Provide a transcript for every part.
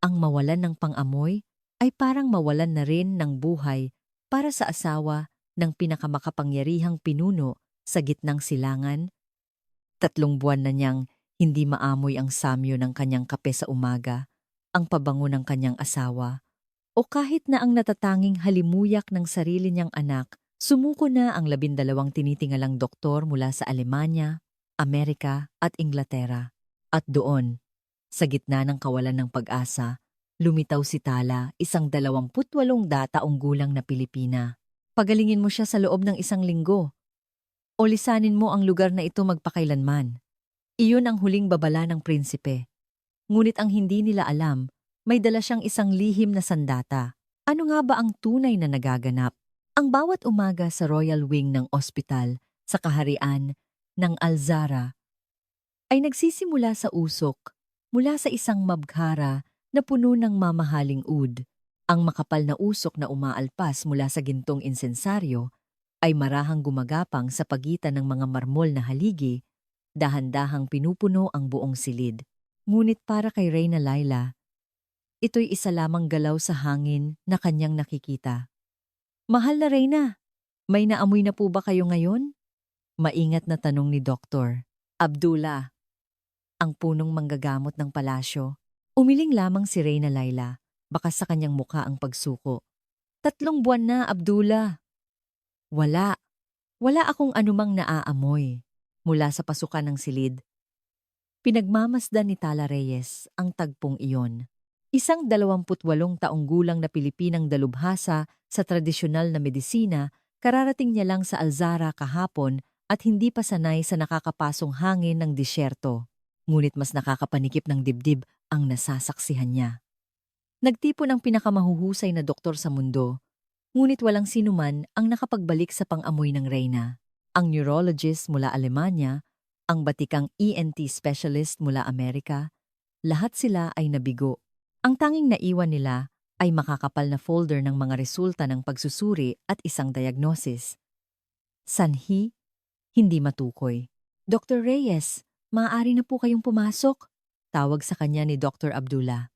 Ang mawalan ng pang-amoy ay parang mawalan na rin ng buhay para sa asawa ng pinakamakapangyarihang pinuno sa gitnang silangan. 3 buwan na niyang hindi maamoy ang samyo ng kanyang kape sa umaga, ang pabango ng kanyang asawa, o kahit na ang natatanging halimuyak ng sarili niyang anak. Sumuko na ang 12 tinitingalang doktor mula sa Alemanya, Amerika at Inglaterra. At doon, sa gitna ng kawalan ng pag-asa, lumitaw si Tala, isang 28 gulang na Pilipina. Pagalingin mo siya sa loob ng 1 linggo o lisanin mo ang lugar na ito magpakailanman. Iyon ang huling babala ng prinsipe. Ngunit ang hindi nila alam, may dala siyang isang lihim na sandata. Ano nga ba ang tunay na nagaganap? Ang bawat umaga sa Royal Wing ng ospital sa kaharian ng Alzara ay nagsisimula sa usok mula sa isang mabkhara na puno ng mamahaling oud. Ang makapal na usok na umaalpas mula sa gintong insensaryo ay marahang gumagapang sa pagitan ng mga marmol na haligi, dahan-dahang pinupuno ang buong silid. Ngunit para kay Reyna Laila, ito'y isa lamang galaw sa hangin na kanyang nakikita. Mahal na Reyna, may naamoy na po ba kayo ngayon? Maingat na tanong ni Dr. Abdullah, ang punong manggagamot ng palasyo. Umiling lamang si Reyna Laila, baka sa kanyang muka ang pagsuko. 3 buwan na, Abdullah. Wala akong anumang naaamoy. Mula sa pasukan ng silid, pinagmamasdan ni Tala Reyes ang tagpong iyon. Isang 28 taong gulang na Pilipinang dalubhasa sa tradisyonal na medisina, kararating niya lang sa Alzara kahapon at hindi pa sanay sa nakakapasong hangin ng disyerto. Ngunit mas nakakapanikip ng dibdib ang nasasaksihan niya. Nagtipon ang pinakamahuhusay na doktor sa mundo, ngunit walang sinuman ang nakapagbalik sa pang-amoy ng Reyna. Ang neurologist mula Alemanya, ang batikang ENT specialist mula Amerika, lahat sila ay nabigo. Ang tanging naiwan nila ay makakapal na folder ng mga resulta ng pagsusuri at isang diagnosis. Sanhi, hindi matukoy. Dr. Reyes, maaari na po kayong pumasok, tawag sa kanya ni Dr. Abdullah.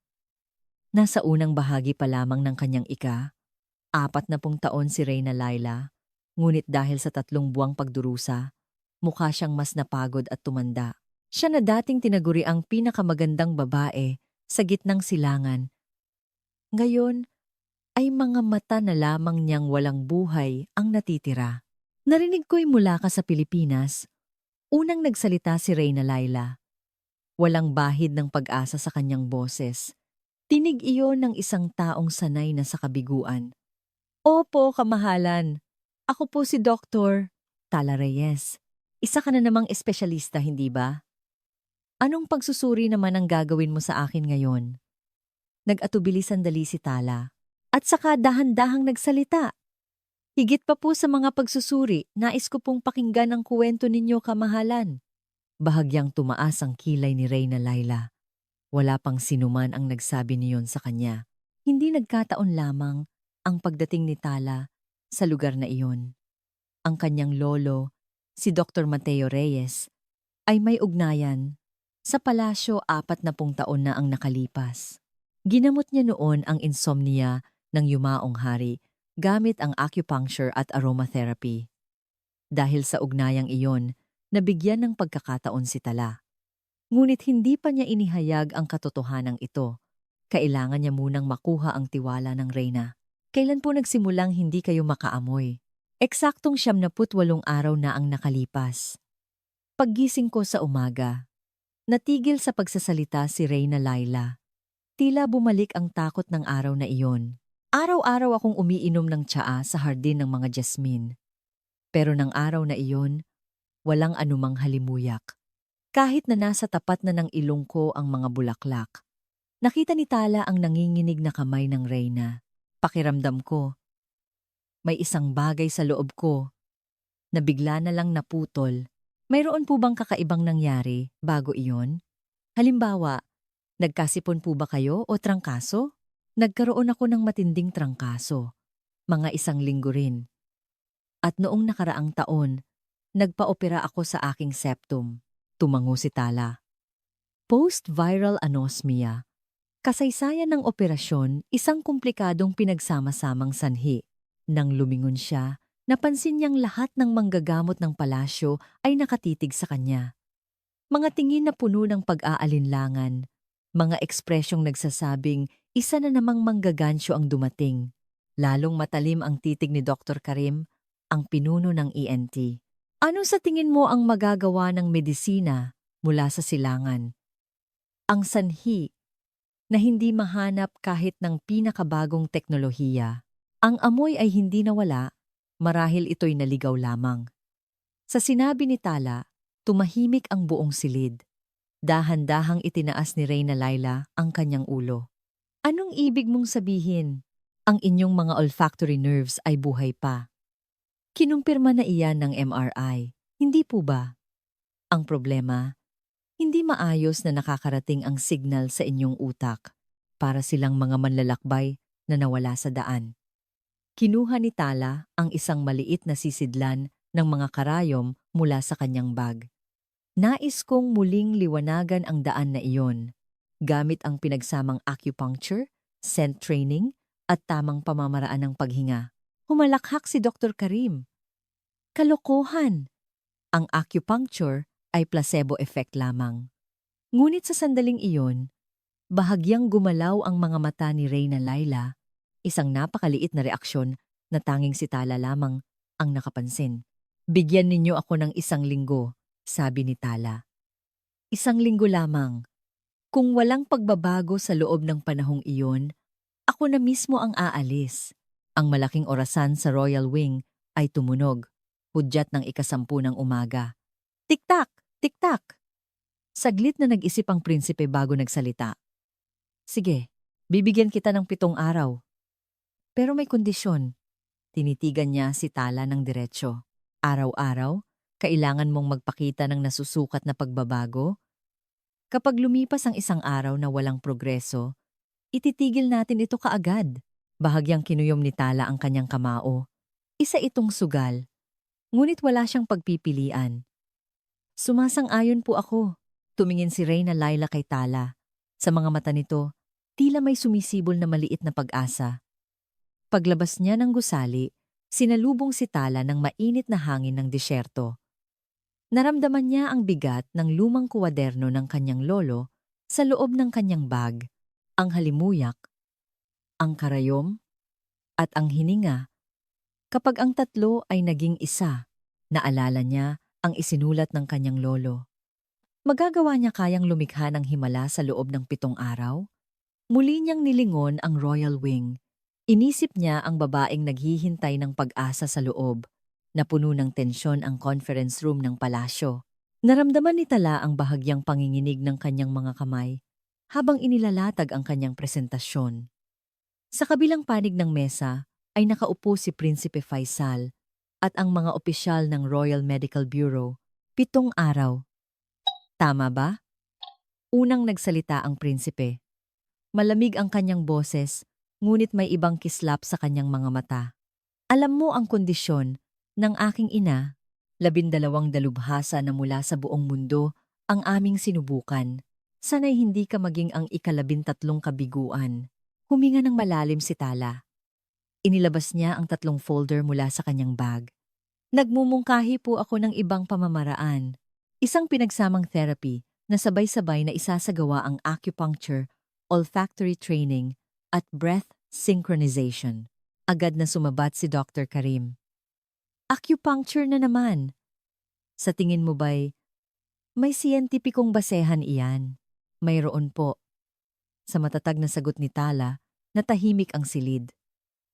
Nasa unang bahagi pa lamang ng kanyang 40 taon si Reyna Laila, ngunit dahil sa 3 buwang pagdurusa, mukha siyang mas napagod at tumanda. Siya na dating tinaguri ang pinakamagandang babae sa gitnang silangan. Ngayon ay mga mata na lamang niyang walang buhay ang natitira. Narinig ko'y mula ka sa Pilipinas. Unang nagsalita si Reyna Laila. Walang bahid ng pag-asa sa kanyang boses. Tinig iyon ng isang taong sanay na sa kabiguan. Opo, kamahalan. Ako po si Dr. Tala Reyes. Isa ka na namang espesyalista, hindi ba? Anong pagsusuri naman ang gagawin mo sa akin ngayon? Nag-atubili sandali si Tala. At saka dahan-dahang nagsalita. Higit pa po sa mga pagsusuri, nais ko pong pakinggan ang kuwento ninyo, kamahalan. Bahagyang tumaas ang kilay ni Reyna Laila. Wala pang sinuman ang nagsabi niyon sa kanya. Hindi nagkataon lamang ang pagdating ni Tala sa lugar na iyon. Ang kanyang lolo, si Dr. Mateo Reyes, ay may ugnayan. Sa palasyo 40 taon na ang nakalipas. Ginamot niya noon ang insomnia ng yumaong hari gamit ang acupuncture at aromatherapy. Dahil sa ugnayang iyon, nabigyan ng pagkakataon si Tala. Ngunit hindi pa niya inihayag ang katotohanang ito. Kailangan niya munang makuha ang tiwala ng Reyna. Kailan po nagsimulang hindi kayo makaamoy? Eksaktong 78 araw na ang nakalipas. Paggising ko sa umaga, natigil sa pagsasalita si Reyna Laila. Tila bumalik ang takot ng araw na iyon. Araw-araw akong umiinom ng tsaa sa hardin ng mga jasmine. Pero ng araw na iyon, walang anumang halimuyak. Kahit na nasa tapat na ng ilong ko ang mga bulaklak. Nakita ni Tala ang nanginginig na kamay ng Reyna. Pakiramdam ko, may isang bagay sa loob ko na bigla na lang naputol. Mayroon po bang kakaibang nangyari bago iyon? Halimbawa, nagkasipon po ba kayo o trangkaso? Nagkaroon ako ng matinding trangkaso, mga 1 linggo rin. At noong nakaraang taon, nagpa-opera ako sa aking septum. Tumango si Tala. Post-viral anosmia. Kasaysayan ng operasyon, isang komplikadong pinagsama-samang sanhi. Nang lumingon siya, napansin niyang lahat ng manggagamot ng palasyo ay nakatitig sa kanya. Mga tingin na puno ng pag-aalinlangan, mga ekspresyong nagsasabing isa na namang manggagansyo ang dumating. Lalong matalim ang titig ni Dr. Karim, ang pinuno ng ENT. Ano sa tingin mo ang magagawa ng medisina mula sa silangan? Ang sanhi na hindi mahanap kahit ng pinakabagong teknolohiya. Ang amoy ay hindi nawala, marahil ito'y naligaw lamang. Sa sinabi ni Tala, tumahimik ang buong silid. Dahan-dahang itinaas ni Reyna Laila ang kanyang ulo. Anong ibig mong sabihin? Ang inyong mga olfactory nerves ay buhay pa. Kinumpirma na iyan ng MRI. Hindi po ba? Ang problema, hindi maayos na nakakarating ang signal sa inyong utak para silang mga manlalakbay na nawala sa daan. Kinuha ni Tala ang isang maliit na sisidlan ng mga karayom mula sa kanyang bag. Nais kong muling liwanagan ang daan na iyon gamit ang pinagsamang acupuncture, scent training at tamang pamamaraan ng paghinga. Humalakhak si Dr. Karim. Kalokohan! Ang acupuncture ay placebo effect lamang. Ngunit sa sandaling iyon, bahagyang gumalaw ang mga mata ni Reyna Laila, isang napakaliit na reaksyon na tanging si Tala lamang ang nakapansin. Bigyan ninyo ako ng 1 linggo, sabi ni Tala. 1 linggo lamang. Kung walang pagbabago sa loob ng panahong iyon, ako na mismo ang aalis. Ang malaking orasan sa Royal Wing ay tumunog, hudyat ng 10:00 ng umaga. Tik-tak! Tik-tak! Saglit na nag-isip ang prinsipe bago nagsalita. Sige, bibigyan kita ng 7 araw. Pero may kondisyon. Tinitigan niya si Tala ng diretsyo. Araw-araw, kailangan mong magpakita ng nasusukat na pagbabago. Kapag lumipas ang 1 araw na walang progreso, ititigil natin ito kaagad. Bahagyang kinuyom ni Tala ang kanyang kamao. Isa itong sugal. Ngunit wala siyang pagpipilian. Sumasang-ayon po ako. Tumingin si Reyna Laila kay Tala. Sa mga mata nito, tila may sumisibol na maliit na pag-asa. Paglabas niya ng gusali, sinalubong si Tala ng mainit na hangin ng disyerto. Naramdaman niya ang bigat ng lumang kuwaderno ng kanyang lolo sa loob ng kanyang bag, ang halimuyak, ang karayom, at ang hininga. Kapag ang tatlo ay naging isa, naalala niya ang isinulat ng kanyang lolo. Magagawa niya kayang lumikha ng himala sa loob ng 7 araw? Muli niyang nilingon ang Royal Wing. Inisip niya ang babaeng naghihintay ng pag-asa sa loob, na puno ng tensyon ang conference room ng palasyo. Naramdaman ni Tala ang bahagyang panginginig ng kanyang mga kamay habang inilalatag ang kanyang presentasyon. Sa kabilang panig ng mesa ay nakaupo si Prinsipe Faisal at ang mga opisyal ng Royal Medical Bureau. 7 araw. Tama ba? Unang nagsalita ang prinsipe. Malamig ang kanyang boses, ngunit may ibang kislap sa kanyang mga mata. Alam mo ang kondisyon ng aking ina, 12 dalubhasa na mula sa buong mundo ang aming sinubukan. Sana'y hindi ka maging ang 13 kabiguan. Huminga ng malalim si Tala. Inilabas niya ang 3 folder mula sa kanyang bag. Nagmumungkahi po ako ng ibang pamamaraan. Isang pinagsamang therapy na sabay-sabay na isasagawa ang acupuncture, olfactory training, at breath synchronization. Agad na sumabat si Dr. Karim. Acupuncture na naman. Sa tingin mo ba'y may siyentipikong basehan iyan? Mayroon po. Sa matatag na sagot ni Tala, natahimik ang silid.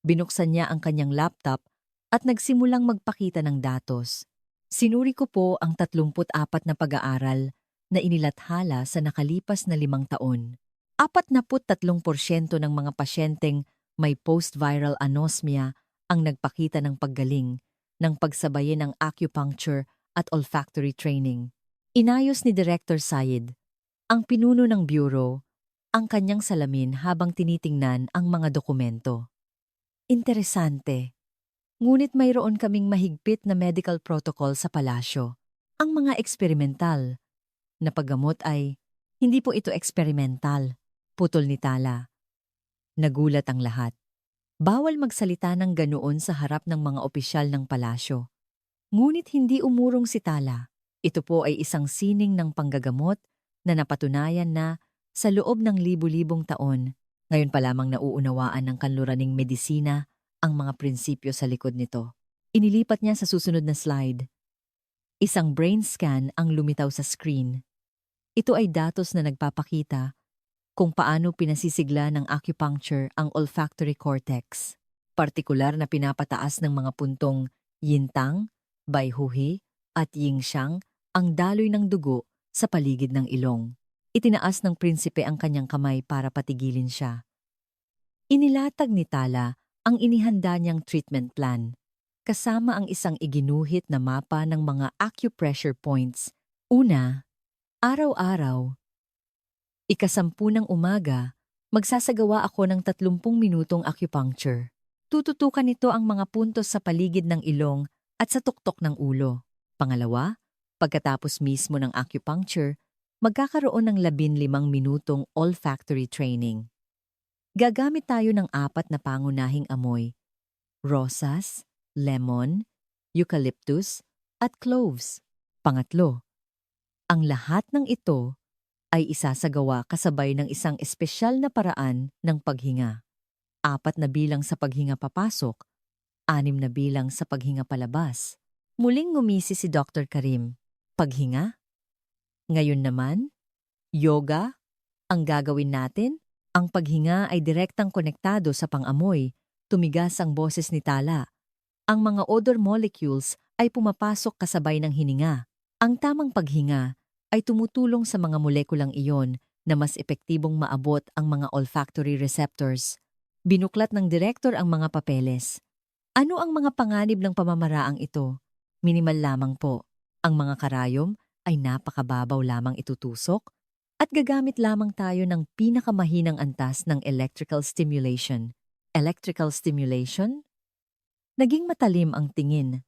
Binuksan niya ang kanyang laptop at nagsimulang magpakita ng datos. Sinuri ko po ang 34 na pag-aaral na inilathala sa nakalipas na 5 taon. 43% ng mga pasyenteng may post-viral anosmia ang nagpakita ng paggaling ng pagsabayin ng acupuncture at olfactory training. Inayos ni Director Syed, ang pinuno ng bureau, ang kanyang salamin habang tinitingnan ang mga dokumento. Interesante. Ngunit mayroon kaming mahigpit na medical protocol sa palasyo. Ang mga eksperimental na paggamot ay hindi po ito eksperimental. Putol ni Tala. Nagulat ang lahat. Bawal magsalita ng ganoon sa harap ng mga opisyal ng palasyo. Ngunit hindi umurong si Tala. Ito po ay isang sining ng panggagamot na napatunayan na sa loob ng libu-libong taon, ngayon pa lamang nauunawaan ng kanluraning medisina ang mga prinsipyo sa likod nito. Inilipat niya sa susunod na slide. Isang brain scan ang lumitaw sa screen. Ito ay datos na nagpapakita kung paano pinasisigla ng acupuncture ang olfactory cortex, partikular na pinapataas ng mga puntong yintang, bayhuhi, at yingxiang ang daloy ng dugo sa paligid ng ilong. Itinaas ng prinsipe ang kanyang kamay para patigilin siya. Inilatag ni Tala ang inihanda niyang treatment plan, kasama ang isang iginuhit na mapa ng mga acupressure points. Una, araw-araw. Ika-10 ng umaga, magsasagawa ako ng 30 minutong acupuncture. Tututukan nito ang mga puntos sa paligid ng ilong at sa tuktok ng ulo. Pangalawa, pagkatapos mismo ng acupuncture, magkakaroon ng 15 minutong olfactory training. Gagamit tayo ng 4 na pangunahing amoy: rosas, lemon, eucalyptus, at cloves. Pangatlo, ang lahat ng ito ay isasagawa kasabay ng isang espesyal na paraan ng paghinga. 4 na bilang sa paghinga papasok, 6 na bilang sa paghinga palabas. Muling ngumisi si Dr. Karim. Paghinga? Ngayon naman, yoga ang gagawin natin? Ang paghinga ay direktang konektado sa pang-amoy. Tumigas ang boses ni Tala. Ang mga odor molecules ay pumapasok kasabay ng hininga. Ang tamang paghinga ay tumutulong sa mga molekulang iyon na mas epektibong maabot ang mga olfactory receptors. Binuklat ng direktor ang mga papeles. Ano ang mga panganib ng pamamaraang ito? Minimal lamang po. Ang mga karayom ay napakababaw lamang itutusok at gagamit lamang tayo ng pinakamahinang antas ng electrical stimulation. Electrical stimulation? Naging matalim ang tingin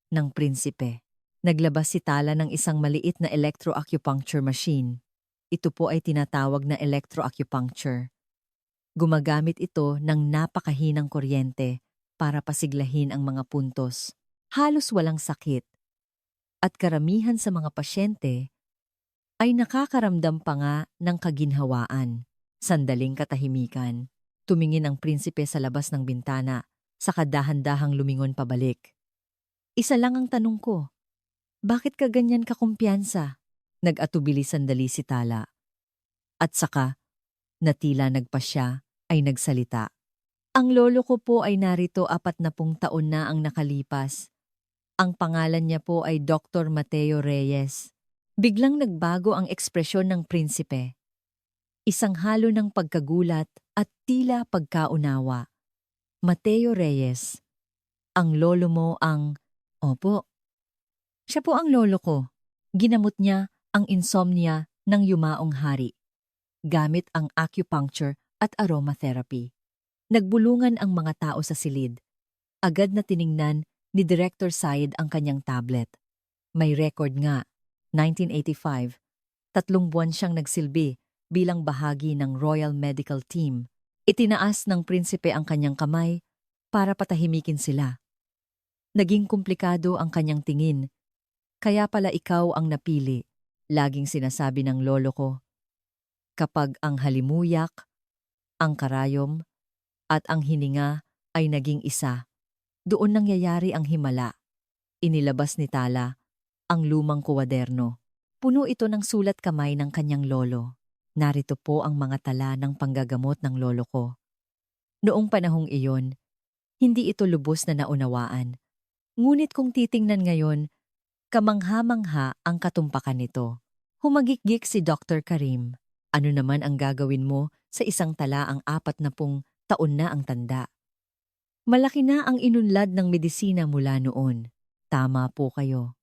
ng prinsipe. Naglabas si Tala ng isang maliit na electroacupuncture machine. Ito po ay tinatawag na electroacupuncture. Gumagamit ito ng napakahinang kuryente para pasiglahin ang mga puntos. Halos walang sakit. At karamihan sa mga pasyente ay nakakaramdam pa nga ng kaginhawaan. Sandaling katahimikan. Tumingin ang prinsipe sa labas ng bintana, saka dahan-dahang lumingon pabalik. Isa lang ang tanong ko. Bakit ka ganyan kakumpiyansa? Nag-atubili sandali si Tala. At saka, natila nagpasya, ay nagsalita. Ang lolo ko po ay narito 40 taon na ang nakalipas. Ang pangalan niya po ay Dr. Mateo Reyes. Biglang nagbago ang ekspresyon ng prinsipe. Isang halo ng pagkagulat at tila pagkaunawa. Mateo Reyes, ang lolo mo ang... Opo. Siya po ang lolo ko. Ginamot niya ang insomnia ng yumaong hari, gamit ang acupuncture at aromatherapy. Nagbulungan ang mga tao sa silid. Agad na tiningnan ni Director Said ang kanyang tablet. May record nga, 1985, 3 buwan siyang nagsilbi bilang bahagi ng Royal Medical Team. Itinaas ng prinsipe ang kanyang kamay para patahimikin sila. Naging komplikado ang kanyang tingin. Kaya pala ikaw ang napili, laging sinasabi ng lolo ko. Kapag ang halimuyak, ang karayom, at ang hininga ay naging isa, doon nangyayari ang himala. Inilabas ni Tala ang lumang kuwaderno. Puno ito ng sulat kamay ng kanyang lolo. Narito po ang mga tala ng panggagamot ng lolo ko. Noong panahong iyon, hindi ito lubos na naunawaan. Ngunit kung titingnan ngayon, kamangha-mangha ang katumpakan nito. Humagikgik si Dr. Karim. Ano naman ang gagawin mo sa isang tala ang 40 taon na ang tanda? Malaki na ang inunlad ng medisina mula noon. Tama po kayo.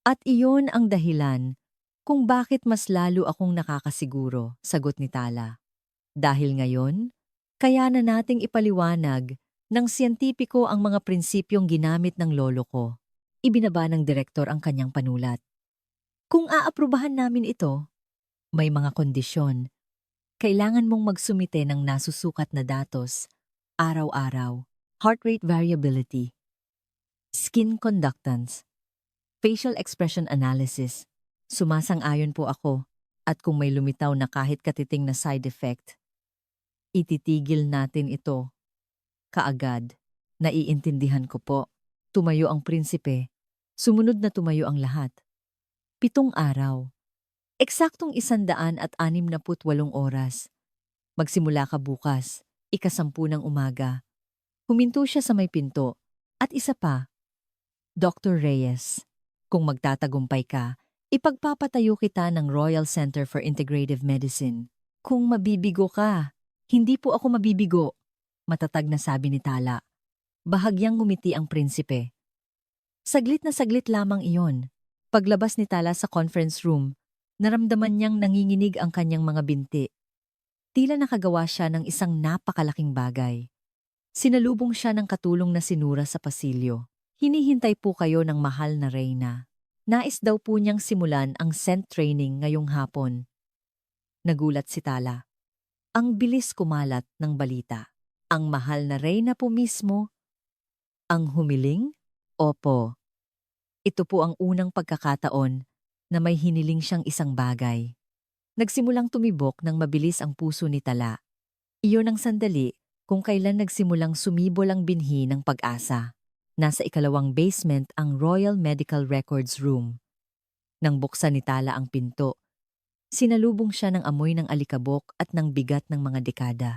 At iyon ang dahilan kung bakit mas lalo akong nakakasiguro, sagot ni Tala. Dahil ngayon, kaya na nating ipaliwanag ng siyentipiko ang mga prinsipyong ginamit ng lolo ko. Ibinaba ng direktor ang kanyang panulat. Kung aaprubahan namin ito, may mga kondisyon. Kailangan mong magsumite ng nasusukat na datos, araw-araw, heart rate variability, skin conductance, facial expression analysis. Sumasang-ayon po ako at kung may lumitaw na kahit katiting na side effect, ititigil natin ito kaagad. Naiintindihan ko po. Tumayo ang prinsipe. Sumunod na tumayo ang lahat. 7 araw. Eksaktong 168 oras. Magsimula ka bukas, 10:00 ng umaga. Huminto siya sa may pinto. At isa pa, Dr. Reyes, kung magtatagumpay ka, ipagpapatayo kita ng Royal Center for Integrative Medicine. Kung mabibigo ka, hindi po ako mabibigo, matatag na sabi ni Tala. Bahagyang ngumiti ang prinsipe. Saglit na saglit lamang iyon. Paglabas ni Tala sa conference room, naramdaman niyang nanginginig ang kanyang mga binti. Tila nakagawa siya ng isang napakalaking bagay. Sinalubong siya ng katulong na sinura sa pasilyo. Hinihintay po kayo ng mahal na reyna. Nais daw po niyang simulan ang scent training ngayong hapon. Nagulat si Tala. Ang bilis kumalat ng balita. Ang mahal na reyna po mismo ang humiling? Opo. Ito po ang unang pagkakataon na may hiniling siyang isang bagay. Nagsimulang tumibok ng mabilis ang puso ni Tala. Iyon ang sandali kung kailan nagsimulang sumibol ang binhi ng pag-asa. Nasa 2nd basement ang Royal Medical Records Room. Nang buksan ni Tala ang pinto, sinalubong siya ng amoy ng alikabok at ng bigat ng mga dekada.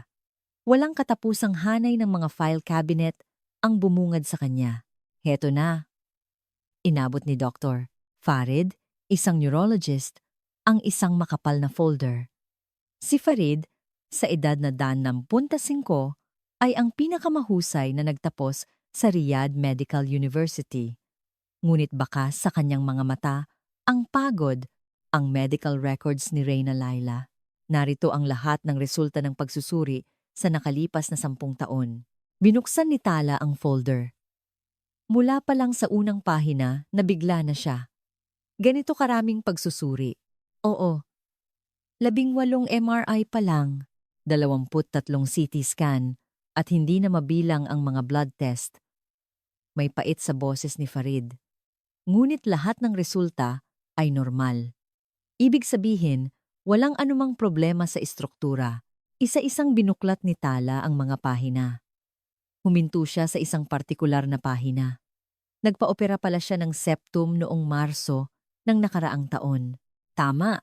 Walang katapusang hanay ng mga file cabinet ang bumungad sa kanya. Heto na. Inabot ni Dr. Farid, isang neurologist, ang isang makapal na folder. Si Farid, sa edad na 65, ay ang pinakamahusay na nagtapos sa Riyadh Medical University. Ngunit bakas sa kanyang mga mata, ang pagod, ang medical records ni Reyna Laila. Narito ang lahat ng resulta ng pagsusuri sa nakalipas na 10 taon. Binuksan ni Tala ang folder. Mula pa lang sa unang pahina, nabigla na siya. Ganito karaming pagsusuri. Oo. 18 MRI pa lang, 23 CT scan, at hindi na mabilang ang mga blood test. May pait sa boses ni Farid. Ngunit lahat ng resulta ay normal. Ibig sabihin, walang anumang problema sa istruktura. Isa-isang binuklat ni Tala ang mga pahina. Huminto siya sa isang partikular na pahina. Nagpa-opera pala siya ng septum noong Marso ng nakaraang taon. Tama.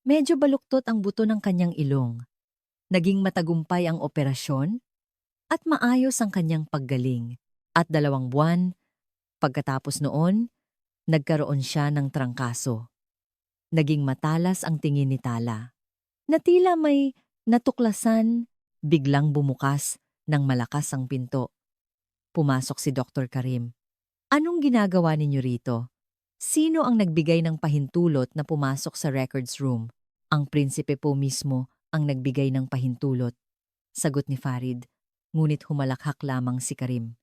Medyo baluktot ang buto ng kanyang ilong. Naging matagumpay ang operasyon at maayos ang kanyang paggaling. At 2 buwan, pagkatapos noon, nagkaroon siya ng trangkaso. Naging matalas ang tingin ni Tala. Na tila may natuklasan, biglang bumukas ng malakas ang pinto. Pumasok si Dr. Karim. Anong ginagawa ninyo rito? Sino ang nagbigay ng pahintulot na pumasok sa records room? Ang prinsipe po mismo ang nagbigay ng pahintulot. Sagot ni Farid, ngunit humalakhak lamang si Karim.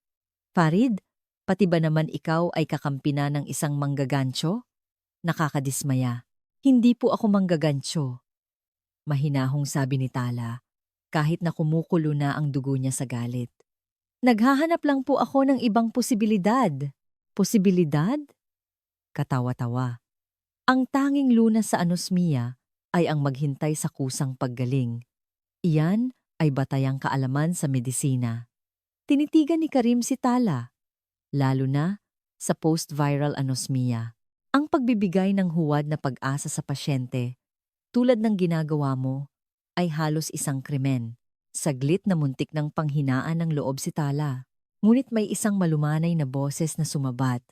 Farid, pati ba naman ikaw ay kakampi na ng isang manggagancho? Nakakadismaya. Hindi po ako manggagancho. Mahinahong sabi ni Tala, kahit na kumukulo na ang dugo niya sa galit. Naghahanap lang po ako ng ibang posibilidad. Posibilidad? Katawa-tawa. Ang tanging lunas sa anosmia ay ang maghintay sa kusang paggaling. Iyan ay batayang kaalaman sa medisina. Tinitigan ni Karim si Tala, lalo na sa post-viral anosmia. Ang pagbibigay ng huwad na pag-asa sa pasyente, tulad ng ginagawa mo, ay halos isang krimen. Saglit na muntik ng panghinaan ng loob si Tala. Ngunit may isang malumanay na boses na sumabat.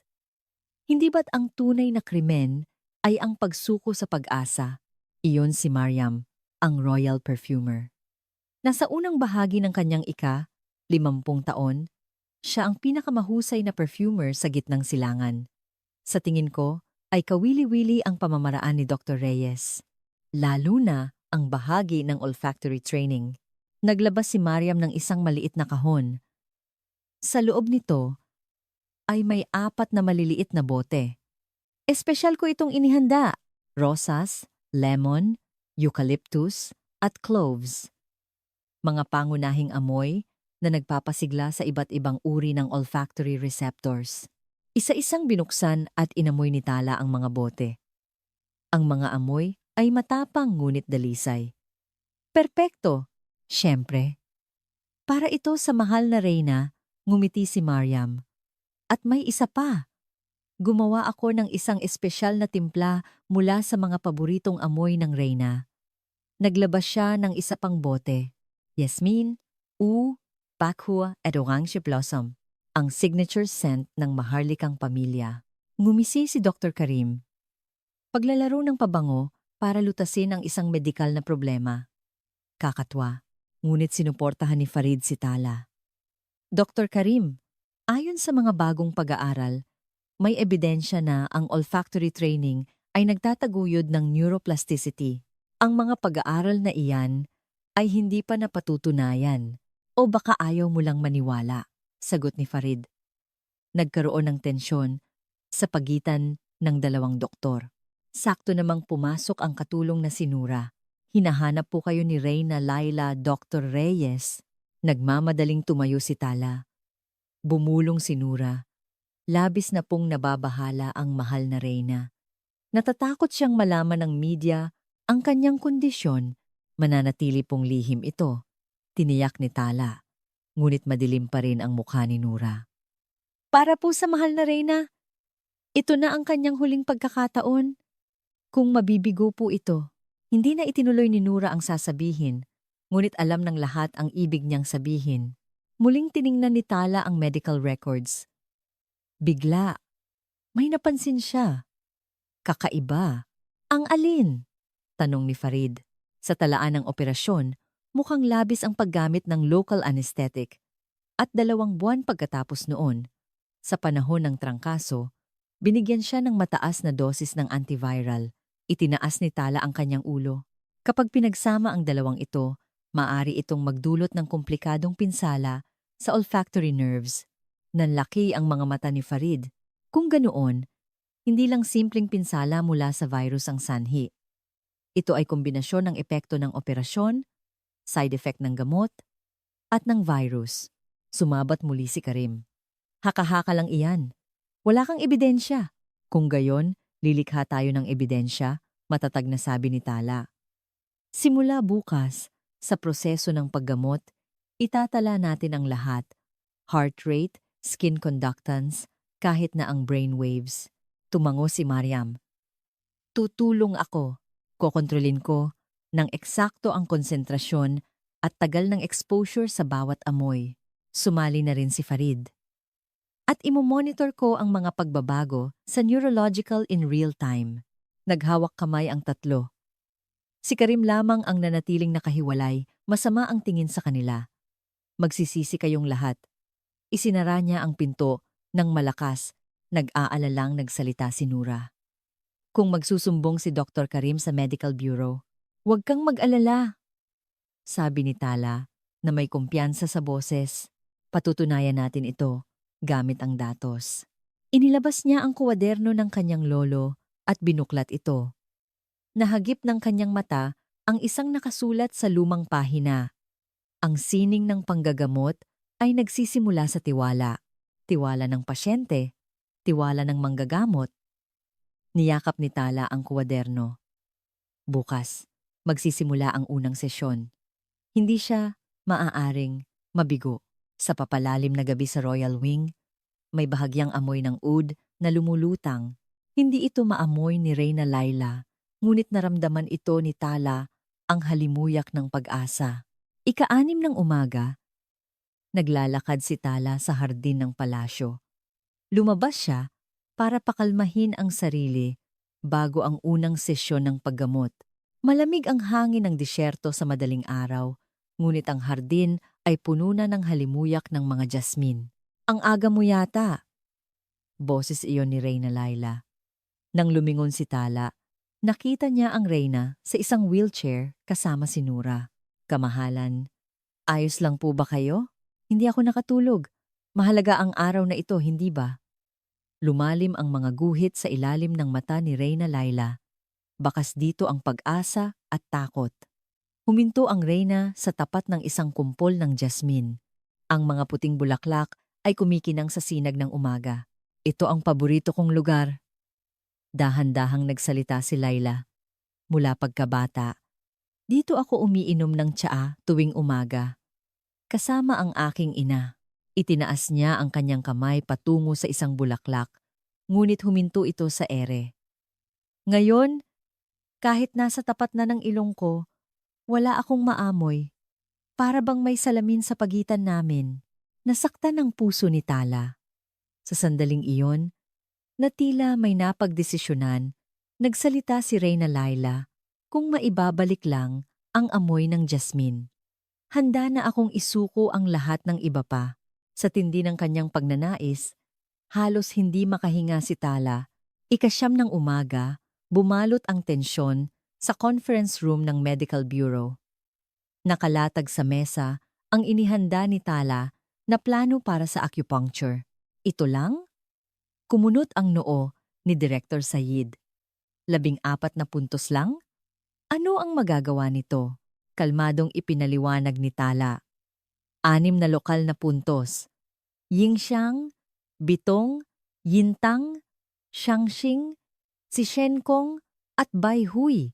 Hindi ba't ang tunay na krimen ay ang pagsuko sa pag-asa? Iyon si Mariam, ang royal perfumer. Nasa unang bahagi ng kanyang 50 taon, siya ang pinakamahusay na perfumer sa gitnang silangan. Sa tingin ko, ay kawili-wili ang pamamaraan ni Dr. Reyes. Lalo na ang bahagi ng olfactory training. Naglabas si Mariam ng isang maliit na kahon. Sa loob nito ay may 4 na maliliit na bote. Espesyal ko itong inihanda. Rosas, lemon, eucalyptus, at cloves. Mga pangunahing amoy na nagpapasigla sa iba't ibang uri ng olfactory receptors. Isa-isang binuksan at inamoy ni Tala ang mga bote. Ang mga amoy ay matapang ngunit dalisay. Perpekto, syempre. Para ito sa mahal na Reyna, ngumiti si Mariam. At may isa pa. Gumawa ako ng isang espesyal na timpla mula sa mga paboritong amoy ng Reyna. Naglabas siya ng isa pang bote. Yasmin, oud, bakhua at orange blossom. Ang signature scent ng maharlikang pamilya. Ngumisi si Dr. Karim. Paglalaro ng pabango para lutasin ang isang medikal na problema. Kakatwa, ngunit sinuportahan ni Farid si Tala. Dr. Karim, ayon sa mga bagong pag-aaral, may ebidensya na ang olfactory training ay nagtataguyod ng neuroplasticity. Ang mga pag-aaral na iyan ay hindi pa napatutunayan o baka ayaw mo lang maniwala, sagot ni Farid. Nagkaroon ng tensyon sa pagitan ng dalawang doktor. Sakto namang pumasok ang katulong na si Nura. Hinahanap po kayo ni Reyna Laila Dr. Reyes. Nagmamadaling tumayo si Tala. Bumulong si Nura. Labis na pong nababahala ang mahal na Reyna. Natatakot siyang malaman ng media ang kanyang kondisyon. Mananatili pong lihim ito. Tiniyak ni Tala. Ngunit madilim pa rin ang mukha ni Nura. Para po sa mahal na Reyna, ito na ang kanyang huling pagkakataon. Kung mabibigo po ito, hindi na itinuloy ni Nura ang sasabihin, ngunit alam ng lahat ang ibig niyang sabihin. Muling tiningnan ni Tala ang medical records. Bigla, may napansin siya. Kakaiba. Ang alin? Tanong ni Farid. Sa talaan ng operasyon, mukhang labis ang paggamit ng local anesthetic. At 2 buwan pagkatapos noon, sa panahon ng trangkaso, binigyan siya ng mataas na dosis ng antiviral. Itinaas ni Tala ang kanyang ulo. Kapag pinagsama ang dalawang ito, maaari itong magdulot ng komplikadong pinsala sa olfactory nerves. Nanlaki ang mga mata ni Farid. Kung ganoon, hindi lang simpleng pinsala mula sa virus ang sanhi. Ito ay kombinasyon ng epekto ng operasyon, side effect ng gamot, at ng virus. Sumabat muli si Karim. Haka-haka lang iyan. Wala kang ebidensya. Kung gayon, lilikha tayo ng ebidensya, matatag na sabi ni Tala. Simula bukas, sa proseso ng paggamot, itatala natin ang lahat. Heart rate, skin conductance, kahit na ang brainwaves. Tumango si Mariam. Tutulong ako. Kokontrolin ko ng eksakto ang konsentrasyon at tagal ng exposure sa bawat amoy. Sumali na rin si Farid. At imomonitor ko ang mga pagbabago sa neurological in real time. Naghawak kamay ang tatlo. Si Karim lamang ang nanatiling nakahiwalay, masama ang tingin sa kanila. Magsisisi kayong lahat. Isinara niya ang pinto ng malakas, nag-aalalang nagsalita si Nura. Kung magsusumbong si Dr. Karim sa Medical Bureau, huwag kang mag-alala. Sabi ni Tala na may kumpiyansa sa boses. Patutunayan natin ito gamit ang datos. Inilabas niya ang kuwaderno ng kanyang lolo at binuklat ito. Nahagip ng kanyang mata ang isang nakasulat sa lumang pahina. Ang sining ng panggagamot ay nagsisimula sa tiwala. Tiwala ng pasyente, tiwala ng manggagamot. Niyakap ni Tala ang kuwaderno. Bukas, magsisimula ang unang sesyon. Hindi siya maaaring mabigo. Sa papalalim na gabi sa Royal Wing, may bahagyang amoy ng oud na lumulutang. Hindi ito maamoy ni Reyna Laila, ngunit naramdaman ito ni Tala ang halimuyak ng pag-asa. Ika-6 ng umaga, naglalakad si Tala sa hardin ng palasyo. Lumabas siya para pakalmahin ang sarili bago ang unang sesyon ng paggamot. Malamig ang hangin ng disyerto sa madaling araw, ngunit ang hardin ay puno na ng halimuyak ng mga jasmin. Ang aga mo yata. Boses iyon ni Reyna Laila. Nang lumingon si Tala, nakita niya ang Reyna sa isang wheelchair kasama si Nura. Kamahalan, ayos lang po ba kayo? Hindi ako nakatulog. Mahalaga ang araw na ito, hindi ba? Lumalim ang mga guhit sa ilalim ng mata ni Reyna Laila. Bakas dito ang pag-asa at takot. Huminto ang reyna sa tapat ng isang kumpol ng jasmine. Ang mga puting bulaklak ay kumikinang sa sinag ng umaga. Ito ang paborito kong lugar. Dahan-dahang nagsalita si Laila. Mula pagkabata, dito ako umiinom ng tsaa tuwing umaga. Kasama ang aking ina. Itinaas niya ang kanyang kamay patungo sa isang bulaklak, ngunit huminto ito sa ere. Ngayon, kahit nasa tapat na ng ilong ko, wala akong maamoy. Para bang may salamin sa pagitan namin. Nasaktan ang puso ni Tala. Sa sandaling iyon, na tila may napagdesisyonan, nagsalita si Reyna Laila kung maibabalik lang ang amoy ng jasmine. Handa na akong isuko ang lahat ng iba pa. Sa tindi ng kanyang pagnanais, halos hindi makahinga si Tala. 9:00 ng umaga, bumalot ang tensyon sa conference room ng Medical Bureau. Nakalatag sa mesa ang inihanda ni Tala na plano para sa acupuncture. Ito lang? Kumunot ang noo ni Director Sayid. 14 na puntos lang? Ano ang magagawa nito? Kalmadong ipinaliwanag ni Tala. 6 na lokal na puntos. Yingxiang, Bitong, Yintang, Xiangxing, Sishenkong at Baihui.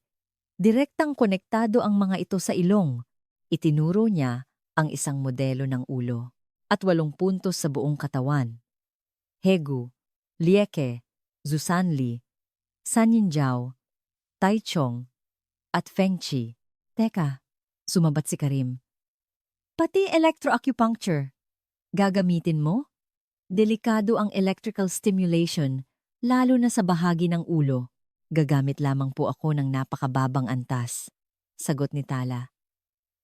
Direktang konektado ang mga ito sa ilong. Itinuro niya ang isang modelo ng ulo at 8 puntos sa buong katawan. Hegu, Lieke, Zusanli, Sanyinjiao, Taichung, at Fengchi. Teka, sumabat si Karim. Pati electroacupuncture. Gagamitin mo? Delikado ang electrical stimulation, lalo na sa bahagi ng ulo. Gagamit lamang po ako ng napakababang antas. Sagot ni Tala.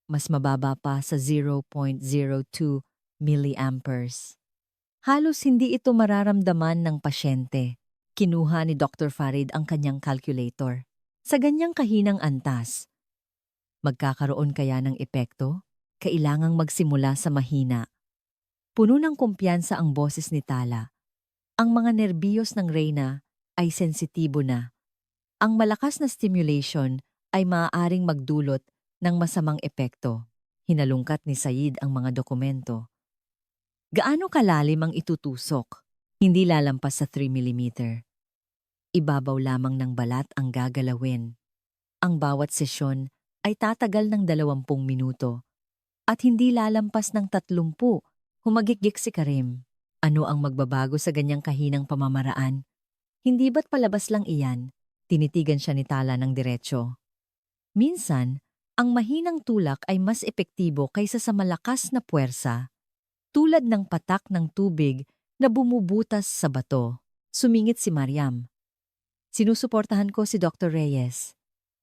Mas mababa pa sa 0.02 milliamperes. Halos hindi ito mararamdaman ng pasyente. Kinuha ni Dr. Farid ang kanyang calculator. Sa ganyang kahinang antas, magkakaroon kaya ng epekto? Kailangang magsimula sa mahina. Puno ng kumpiyansa ang boses ni Tala. Ang mga nerbiyos ng reyna ay sensitibo na. Ang malakas na stimulation ay maaaring magdulot ng masamang epekto. Hinalungkat ni Sayid ang mga dokumento. Gaano kalalim ang itutusok? Hindi lalampas sa 3 mm. Ibabaw lamang ng balat ang gagalawin. Ang bawat sesyon ay tatagal ng 20 minuto at hindi lalampas ng 30. Humagikgik si Karim. Ano ang magbabago sa ganyang kahinang pamamaraan? Hindi ba't palabas lang iyan? Tinitigan siya ni Tala ng diretsyo. Minsan, ang mahinang tulak ay mas epektibo kaysa sa malakas na puwersa, tulad ng patak ng tubig na bumubutas sa bato. Sumingit si Mariam. Sinusuportahan ko si Dr. Reyes.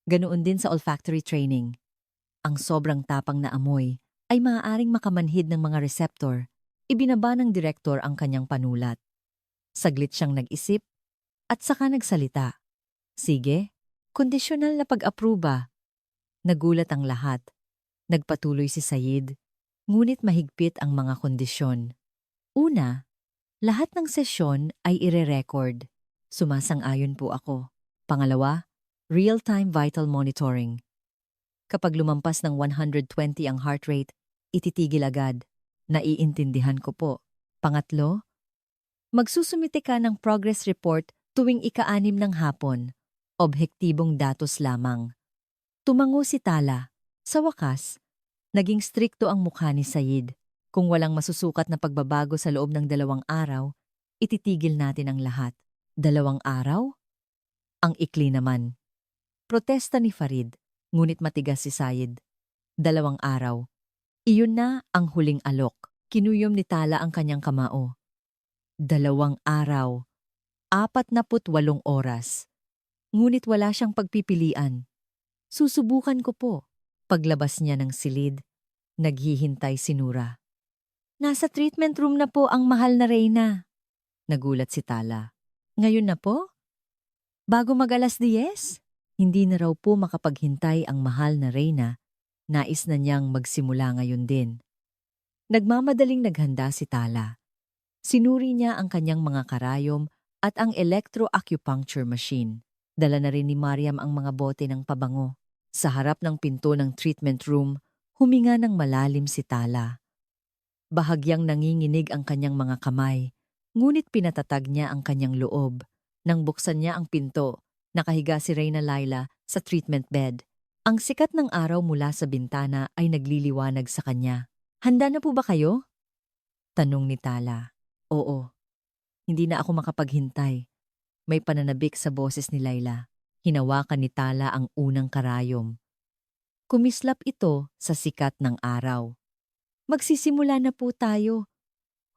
Ganoon din sa olfactory training. Ang sobrang tapang na amoy ay maaaring makamanhid ng mga receptor. Ibinaba ng direktor ang kanyang panulat. Saglit siyang nag-isip at saka nagsalita. Sige, kondisyonal na pag-apruba. Nagulat ang lahat. Nagpatuloy si Sayid, ngunit mahigpit ang mga kondisyon. Una, lahat ng sesyon ay ire-record. Sumasang-ayon po ako. Pangalawa, real-time vital monitoring. Kapag lumampas ng 120 ang heart rate, ititigil agad. Naiintindihan ko po. Pangatlo, magsusumite ka ng progress report tuwing 6 ng hapon. Objektibong datos lamang. Tumango si Tala. Sa wakas, naging strikto ang mukha ni Sayid. Kung walang masusukat na pagbabago sa loob ng 2 araw, ititigil natin ang lahat. 2 araw? Ang ikli naman. Protesta ni Farid, ngunit matigas si Sayid. 2 araw. Iyon na ang huling alok. Kinuyom ni Tala ang kanyang kamao. 2 araw. 48 oras. Ngunit wala siyang pagpipilian. Susubukan ko po. Paglabas niya ng silid, naghihintay si Nura. Nasa treatment room na po ang mahal na reyna. Nagulat si Tala. Ngayon na po? Bago mag-10:00? Hindi na raw po makapaghintay ang mahal na reyna. Nais na niyang magsimula ngayon din. Nagmamadaling naghanda si Tala. Sinuri niya ang kanyang mga karayom at ang electroacupuncture machine. Dala na rin ni Mariam ang mga bote ng pabango. Sa harap ng pinto ng treatment room, huminga ng malalim si Tala. Bahagyang nanginginig ang kanyang mga kamay, ngunit pinatatag niya ang kanyang loob. Nang buksan niya ang pinto, nakahiga si Reyna Laila sa treatment bed. Ang sikat ng araw mula sa bintana ay nagliliwanag sa kanya. "Handa na po ba kayo?" Tanong ni Tala. "Oo, hindi na ako makapaghintay." May pananabik sa boses ni Laila. Hinawakan ni Tala ang unang karayom. Kumislap ito sa sikat ng araw. "Magsisimula na po tayo.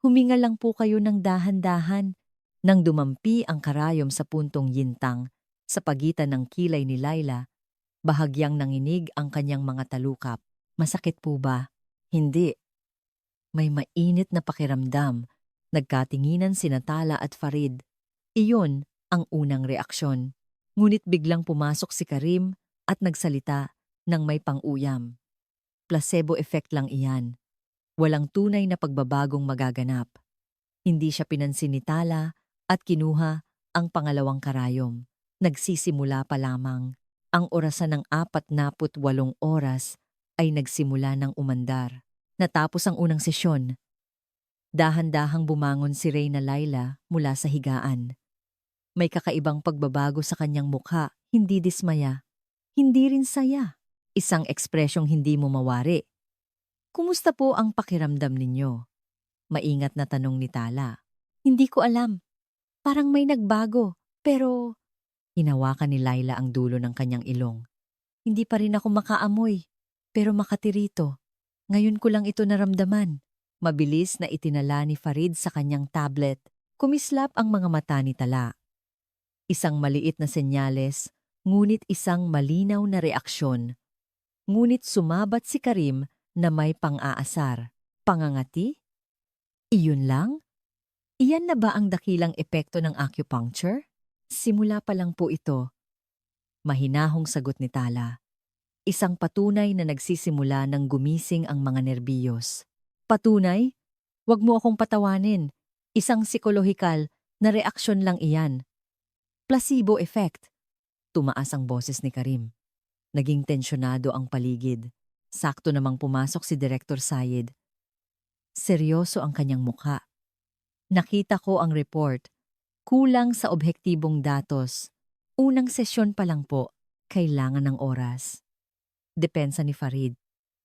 Huminga lang po kayo ng dahan-dahan." Nang dumampi ang karayom sa puntong yintang sa pagitan ng kilay ni Laila, bahagyang nanginig ang kanyang mga talukap. "Masakit po ba?" "Hindi." May mainit na pakiramdam. Nagkatinginan sina Tala at Farid. Iyon ang unang reaksyon. Ngunit biglang pumasok si Karim at nagsalita ng may pang-uyam. "Placebo effect lang iyan. Walang tunay na pagbabagong magaganap." Hindi siya pinansin ni Tala at kinuha ang pangalawang karayom. Nagsisimula pa lamang. Ang orasan ng 48 oras ay nagsimula ng umandar. Natapos ang unang sesyon. Dahan-dahang bumangon si Reyna Laila mula sa higaan. May kakaibang pagbabago sa kanyang mukha, hindi dismaya, hindi rin saya. Isang ekspresyong hindi mo mawari. "Kumusta po ang pakiramdam ninyo?" Maingat na tanong ni Tala. "Hindi ko alam. Parang may nagbago, pero..." Hinawakan ni Laila ang dulo ng kanyang ilong. "Hindi pa rin ako makaamoy, pero makatirito. Ngayon ko lang ito naramdaman." Mabilis na itinala ni Farid sa kanyang tablet. Kumislap ang mga mata ni Tala. Isang maliit na senyales, ngunit isang malinaw na reaksyon. Ngunit sumabat si Karim na may pang-aasar. Pangangati? Iyon lang? Iyan na ba ang dakilang epekto ng acupuncture? "Simula pa lang po ito." Mahinahong sagot ni Tala. Isang patunay na nagsisimula ng gumising ang mga nerbiyos. "Patunay? Wag mo akong patawanin. Isang psikolohikal na reaksyon lang iyan. Placebo effect." Tumaas ang boses ni Karim. Naging tensyonado ang paligid. Sakto namang pumasok si Direktor Sayed. Seryoso ang kanyang mukha. "Nakita ko ang report. Kulang sa objektibong datos. Unang sesyon pa lang po. Kailangan ng oras." Depensa ni Farid.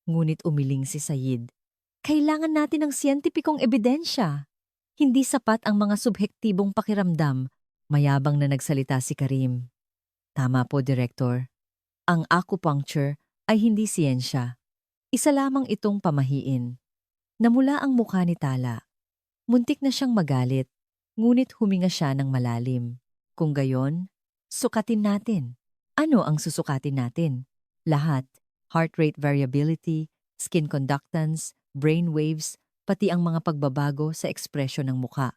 Ngunit umiling si Sayed. "Kailangan natin ng siyentipikong ebidensya. Hindi sapat ang mga subhektibong pakiramdam." Mayabang na nagsalita si Karim. "Tama po, Direktor. Ang acupuncture ay hindi siyensya. Isa lamang itong pamahiin." Namula ang mukha ni Tala. Muntik na siyang magalit, ngunit huminga siya ng malalim. "Kung gayon, sukatin natin." "Ano ang susukatin natin?" "Lahat. Heart rate variability, skin conductance, brain waves, pati ang mga pagbabago sa ekspresyon ng mukha."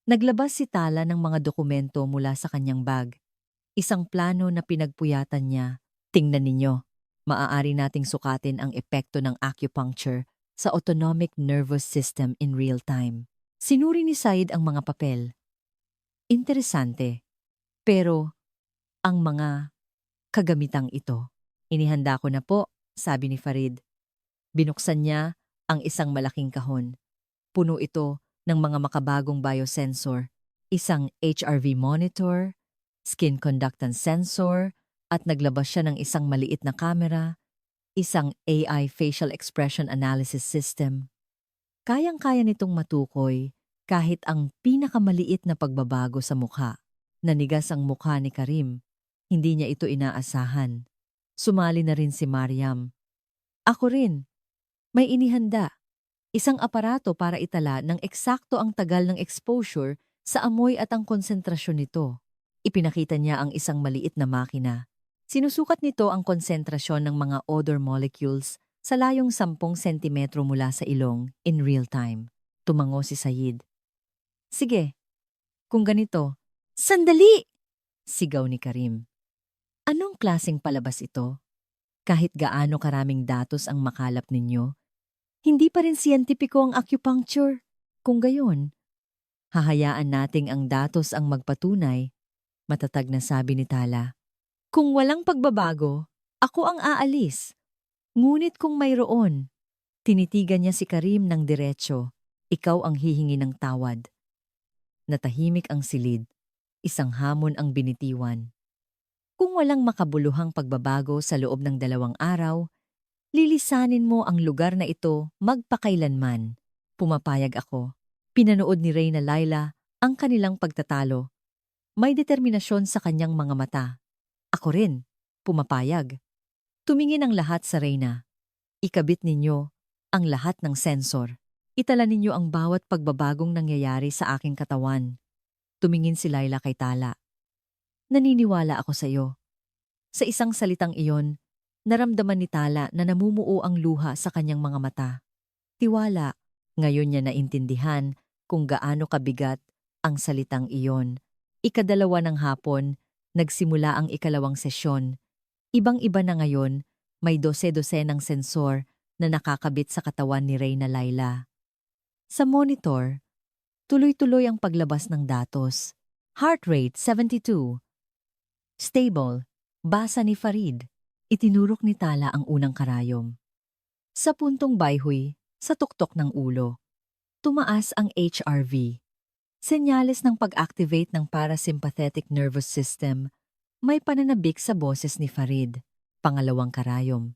Naglabas si Tala ng mga dokumento mula sa kanyang bag. Isang plano na pinagpuyatan niya. "Tingnan ninyo. Maaari nating sukatin ang epekto ng acupuncture sa autonomic nervous system in real time." Sinuri ni Said ang mga papel. Interesante. Pero ang mga kagamitang ito, "Inihanda ko na po," sabi ni Farid. Binuksan niya ang isang malaking kahon. Puno ito ng mga makabagong biosensor, isang HRV monitor, skin conductance sensor, at naglabas siya ng isang maliit na kamera, isang AI facial expression analysis system. Kayang-kaya nitong matukoy kahit ang pinakamaliit na pagbabago sa mukha. Nanigas ang mukha ni Karim. Hindi niya ito inaasahan. Sumali na rin si Mariam. "Ako rin. May inihanda. Isang aparato para itala ng eksakto ang tagal ng exposure sa amoy at ang konsentrasyon nito." Ipinakita niya ang isang maliit na makina. Sinusukat nito ang konsentrasyon ng mga odor molecules sa layong 10 sentimetro mula sa ilong in real time. Tumango si Sayid. "Sige, kung ganito." "Sandali!" sigaw ni Karim. "Anong klaseng palabas ito? Kahit gaano karaming datos ang makalap ninyo, hindi pa rin siyentipiko ang acupuncture. Kung gayon, hahayaan nating ang datos ang magpatunay." Matatag na sabi ni Tala. "Kung walang pagbabago, Ako ang aalis. Ngunit kung mayroon, tinitigan niya si Karim ng diretsyo. Ikaw ang hihingi ng tawad. Natahimik ang silid. Isang hamon ang binitiwan. Kung walang makabuluhang pagbabago sa loob ng 2 araw, lilisanin mo ang lugar na ito magpakailanman. Pumapayag ako. Pinanood ni Reyna Laila ang kanilang pagtatalo. May determinasyon sa kanyang mga mata. Ako rin. Pumapayag. Tumingin ang lahat sa Reyna. Ikabit ninyo ang lahat ng sensor. Itala ninyo ang bawat pagbabagong nangyayari sa aking katawan. Tumingin si Laila kay Tala. Naniniwala ako sa iyo. Sa isang salitang iyon, naramdaman ni Tala na namumuo ang luha sa kanyang mga mata. Tiwala, ngayon niya naintindihan kung gaano kabigat ang salitang iyon. Ikadalawa ng hapon, nagsimula ang ikalawang sesyon. Ibang-iba na ngayon, may 12 ng sensor na nakakabit sa katawan ni Reyna Laila. Sa monitor, tuloy-tuloy ang paglabas ng datos. Heart rate 72. Stable. Basa ni Farid. Itinurok ni Tala ang unang karayom. Sa puntong bayhoy, sa tuktok ng ulo. Tumaas ang HRV. Senyales ng pag-activate ng parasympathetic nervous system. May pananabik sa boses ni Farid. Pangalawang karayom.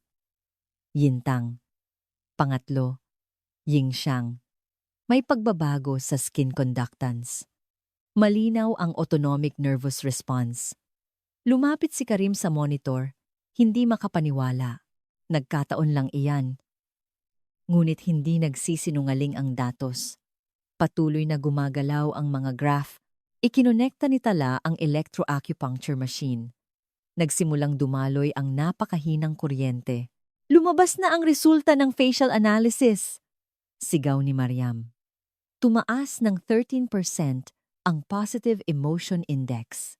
Yintang. Pangatlo. Yingxiang. May pagbabago sa skin conductance. Malinaw ang autonomic nervous response. Lumapit si Karim sa monitor, hindi makapaniwala. Nagkataon lang iyan. Ngunit hindi nagsisinungaling ang datos. Patuloy na gumagalaw ang mga graph. Ikinonekta ni Tala ang electroacupuncture machine. Nagsimulang dumaloy ang napakahinang kuryente. Lumabas na ang resulta ng facial analysis. Sigaw ni Mariam. Tumaas ng 13% ang positive emotion index.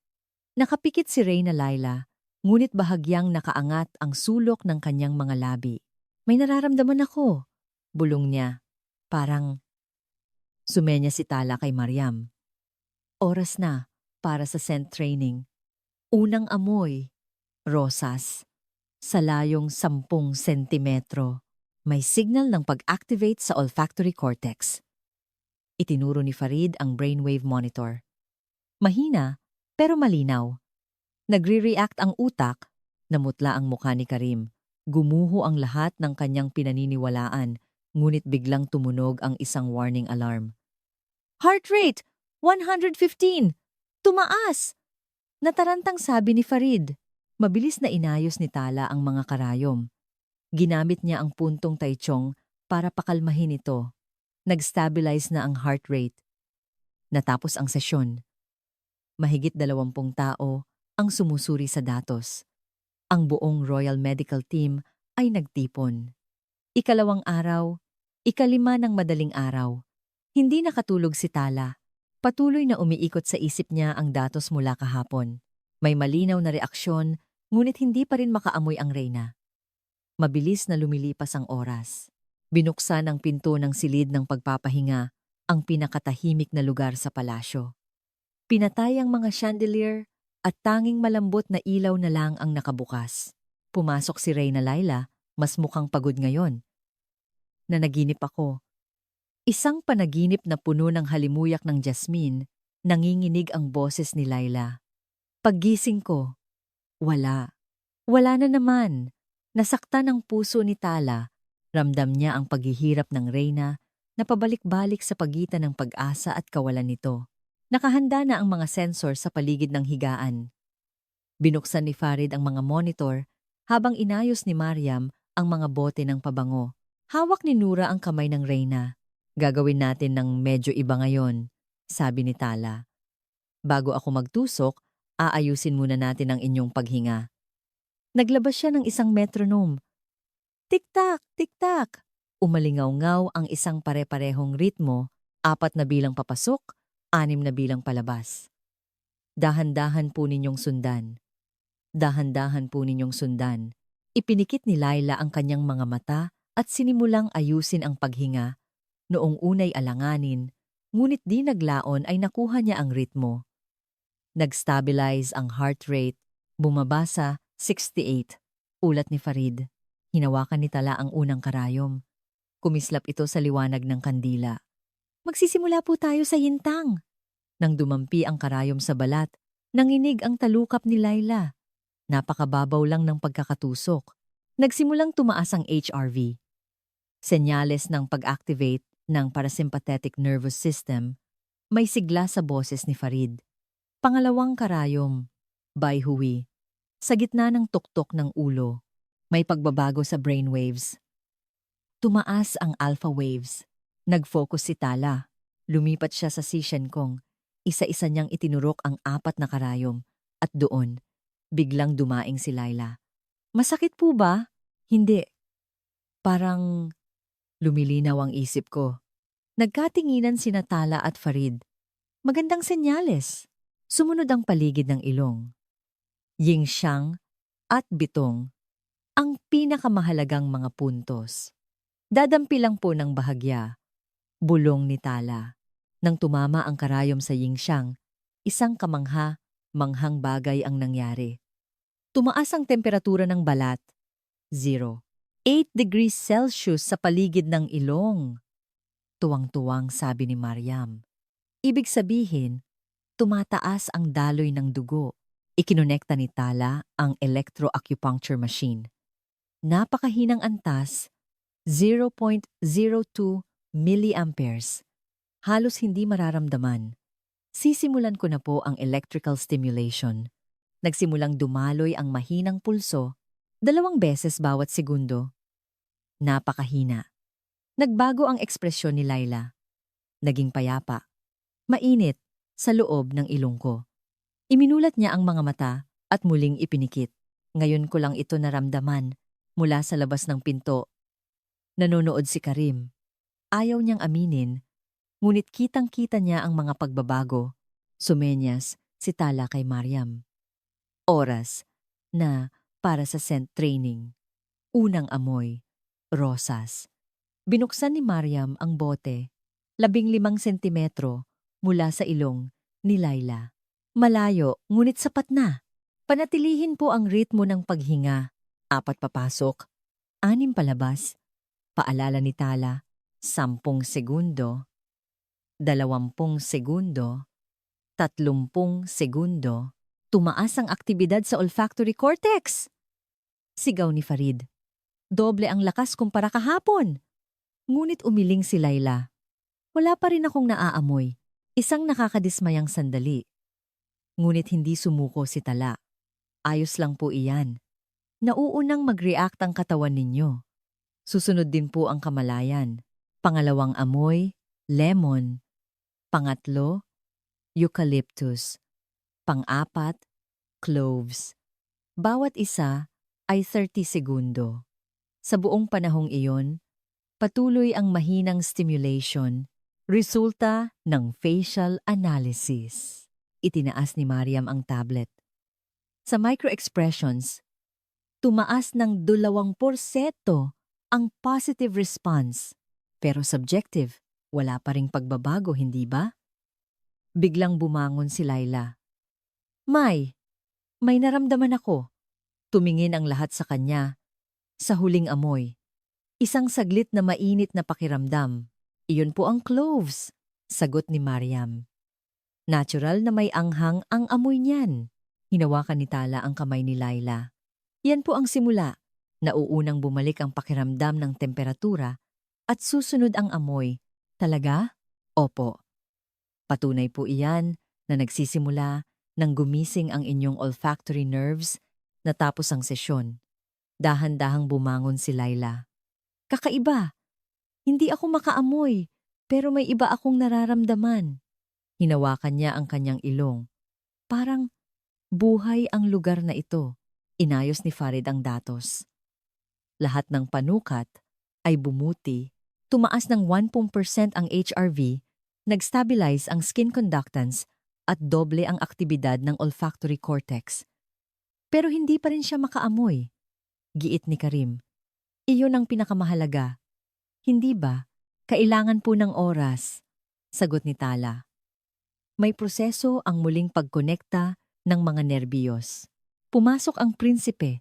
Nakapikit si Reyna Laila, ngunit bahagyang nakaangat ang sulok ng kanyang mga labi. May nararamdaman ako, bulong niya. Parang sumenya si Tala kay Mariam. Oras na para sa scent training. Unang amoy, rosas. Sa layong 10 sentimetro, may signal ng pag-activate sa olfactory cortex. Itinuro ni Farid ang brainwave monitor. Mahina, pero malinaw. Nagre-react ang utak, namutla ang mukha ni Karim. Gumuho ang lahat ng kanyang pinaniniwalaan, ngunit biglang tumunog ang isang warning alarm. Heart rate! 115! Tumaas! Natarantang sabi ni Farid. Mabilis na inayos ni Tala ang mga karayom. Ginamit niya ang puntong taichong para pakalmahin ito. Nag-stabilize na ang heart rate. Natapos ang sesyon. Mahigit 20 tao ang sumusuri sa datos. Ang buong Royal Medical Team ay nagtipon. Ikalawang araw, ikalima ng madaling araw. Hindi nakatulog si Tala. Patuloy na umiikot sa isip niya ang datos mula kahapon. May malinaw na reaksyon, ngunit hindi pa rin makaamoy ang Reyna. Mabilis na lumilipas ang oras. Binuksan ang pinto ng silid ng pagpapahinga, ang pinakatahimik na lugar sa palasyo. Pinatay ang mga chandelier at tanging malambot na ilaw na lang ang nakabukas. Pumasok si Reyna Laila, mas mukhang pagod ngayon. Nanaginip ako. Isang panaginip na puno ng halimuyak ng jasmine, nanginginig ang boses ni Laila. Paggising ko, wala. Wala na naman. Nasaktan ang puso ni Tala. Ramdam niya ang paghihirap ng Reyna na pabalik-balik sa pagitan ng pag-asa at kawalan nito. Nakahanda na ang mga sensor sa paligid ng higaan. Binuksan ni Farid ang mga monitor habang inayos ni Mariam ang mga bote ng pabango. Hawak ni Nura ang kamay ng Reyna. Gagawin natin ng medyo iba ngayon, sabi ni Tala. Bago ako magtusok, aayusin muna natin ang inyong paghinga. Naglabas siya ng isang metronome. Tik-tak, tik-tak. Umalingaw-ngaw ang isang pare-parehong ritmo, 4 na bilang papasok, 6 na bilang palabas. Dahan-dahan po ninyong sundan. Dahan-dahan po ninyong sundan. Ipinikit ni Laila ang kanyang mga mata at sinimulang ayusin ang paghinga. Noong unay alanganin, ngunit di naglaon ay nakuha niya ang ritmo. Nag-stabilize ang heart rate, bumaba sa 68. Ulat ni Farid. Hinawakan ni Tala ang unang karayom. Kumislap ito sa liwanag ng kandila. Magsisimula po tayo sa yintang. Nang dumampi ang karayom sa balat, nanginig ang talukap ni Laila. Napakababaw lang ng pagkakatusok. Nagsimulang tumaas ang HRV. Senyales ng pag-activate ng parasympathetic nervous system, may sigla sa boses ni Farid. Pangalawang karayom, Bayhuwi. Sa gitna ng tuktok ng ulo, may pagbabago sa brainwaves. Tumaas ang alpha waves. Nag-focus si Tala. Lumipat siya sa si Shenkong. Isa-isa niyang itinurok ang 4 na karayom. At doon, biglang dumaing si Laila. Masakit po ba? Hindi. Parang lumilinaw ang isip ko. Nagkatinginan sina Tala at Farid. Magandang senyales. Sumunod ang paligid ng ilong. Yingxiang at bitong, ang pinakamahalagang mga puntos. Dadampi lang po ng bahagya, bulong ni Tala. Nang tumama ang karayom sa Yingxiang, isang manghang bagay ang nangyari. Tumaas ang temperatura ng balat. 8 degrees Celsius sa paligid ng ilong. Tuwang-tuwang sabi ni Mariam. Ibig sabihin, tumataas ang daloy ng dugo. Ikinonekta ni Tala ang electroacupuncture machine. Napakahinang antas, 0.02 milliamperes. Halos hindi mararamdaman. Sisimulan ko na po ang electrical stimulation. Nagsimulang dumaloy ang mahinang pulso, 2 beses bawat segundo. Napakahina. Nagbago ang ekspresyon ni Laila. Naging payapa. Mainit sa loob ng ilong ko. Iminulat niya ang mga mata at muling ipinikit. Ngayon ko lang ito naramdaman mula sa labas ng pinto. Nanonood si Karim. Ayaw niyang aminin, ngunit kitang-kita niya ang mga pagbabago. Sumenyas si Tala kay Mariam. Oras na para sa scent training. Unang amoy, rosas. Binuksan ni Mariam ang bote, 15 sentimetro mula sa ilong ni Laila. Malayo, ngunit sapat na. Panatilihin po ang ritmo ng paghinga. 4 papasok, 6 palabas. Paalala ni Tala, 10 segundo, 20 segundo, 30 segundo. Tumaas ang aktibidad sa olfactory cortex. Sigaw ni Farid. Doble ang lakas kumpara kahapon. Ngunit umiling si Laila. Wala pa rin akong naaamoy. Isang nakakadismayang sandali. Ngunit hindi sumuko si Tala. Ayos lang po iyan. Nauunang mag-react ang katawan ninyo. Susunod din po ang kamalayan. Pangalawang amoy, lemon. Pangatlo, eucalyptus. Pang-4, cloves. Bawat isa ay 30 segundo. Sa buong panahong iyon, patuloy ang mahinang stimulation, resulta ng facial analysis. Itinaas ni Mariam ang tablet. Sa micro-expressions, tumaas ng 20% ang positive response. Pero subjective, wala pa ring pagbabago, hindi ba? Biglang bumangon si Laila. May naramdaman ako. Tumingin ang lahat sa kanya. Sa huling amoy. Isang saglit na mainit na pakiramdam. Iyon po ang cloves, sagot ni Mariam. Natural na may anghang ang amoy niyan. Hinawakan ni Tala ang kamay ni Laila. Yan po ang simula. Nauunang bumalik ang pakiramdam ng temperatura at susunod ang amoy. Talaga? Opo. Patunay po iyan na nagsisimula nang gumising ang inyong olfactory nerves natapos ang sesyon. Dahan-dahang bumangon si Laila. Kakaiba. Hindi ako makaamoy, pero may iba akong nararamdaman. Hinawakan niya ang kanyang ilong. Parang buhay ang lugar na ito. Inayos ni Farid ang datos. Lahat ng panukat ay bumuti. Tumaas ng 10% ang HRV, nag-stabilize ang skin conductance at doble ang aktibidad ng olfactory cortex. Pero hindi pa rin siya makaamoy. Giit ni Karim. Iyon ang pinakamahalaga. Hindi ba? Kailangan po ng oras. Sagot ni Tala. May proseso ang muling pagkonekta ng mga nerbiyos. Pumasok ang prinsipe.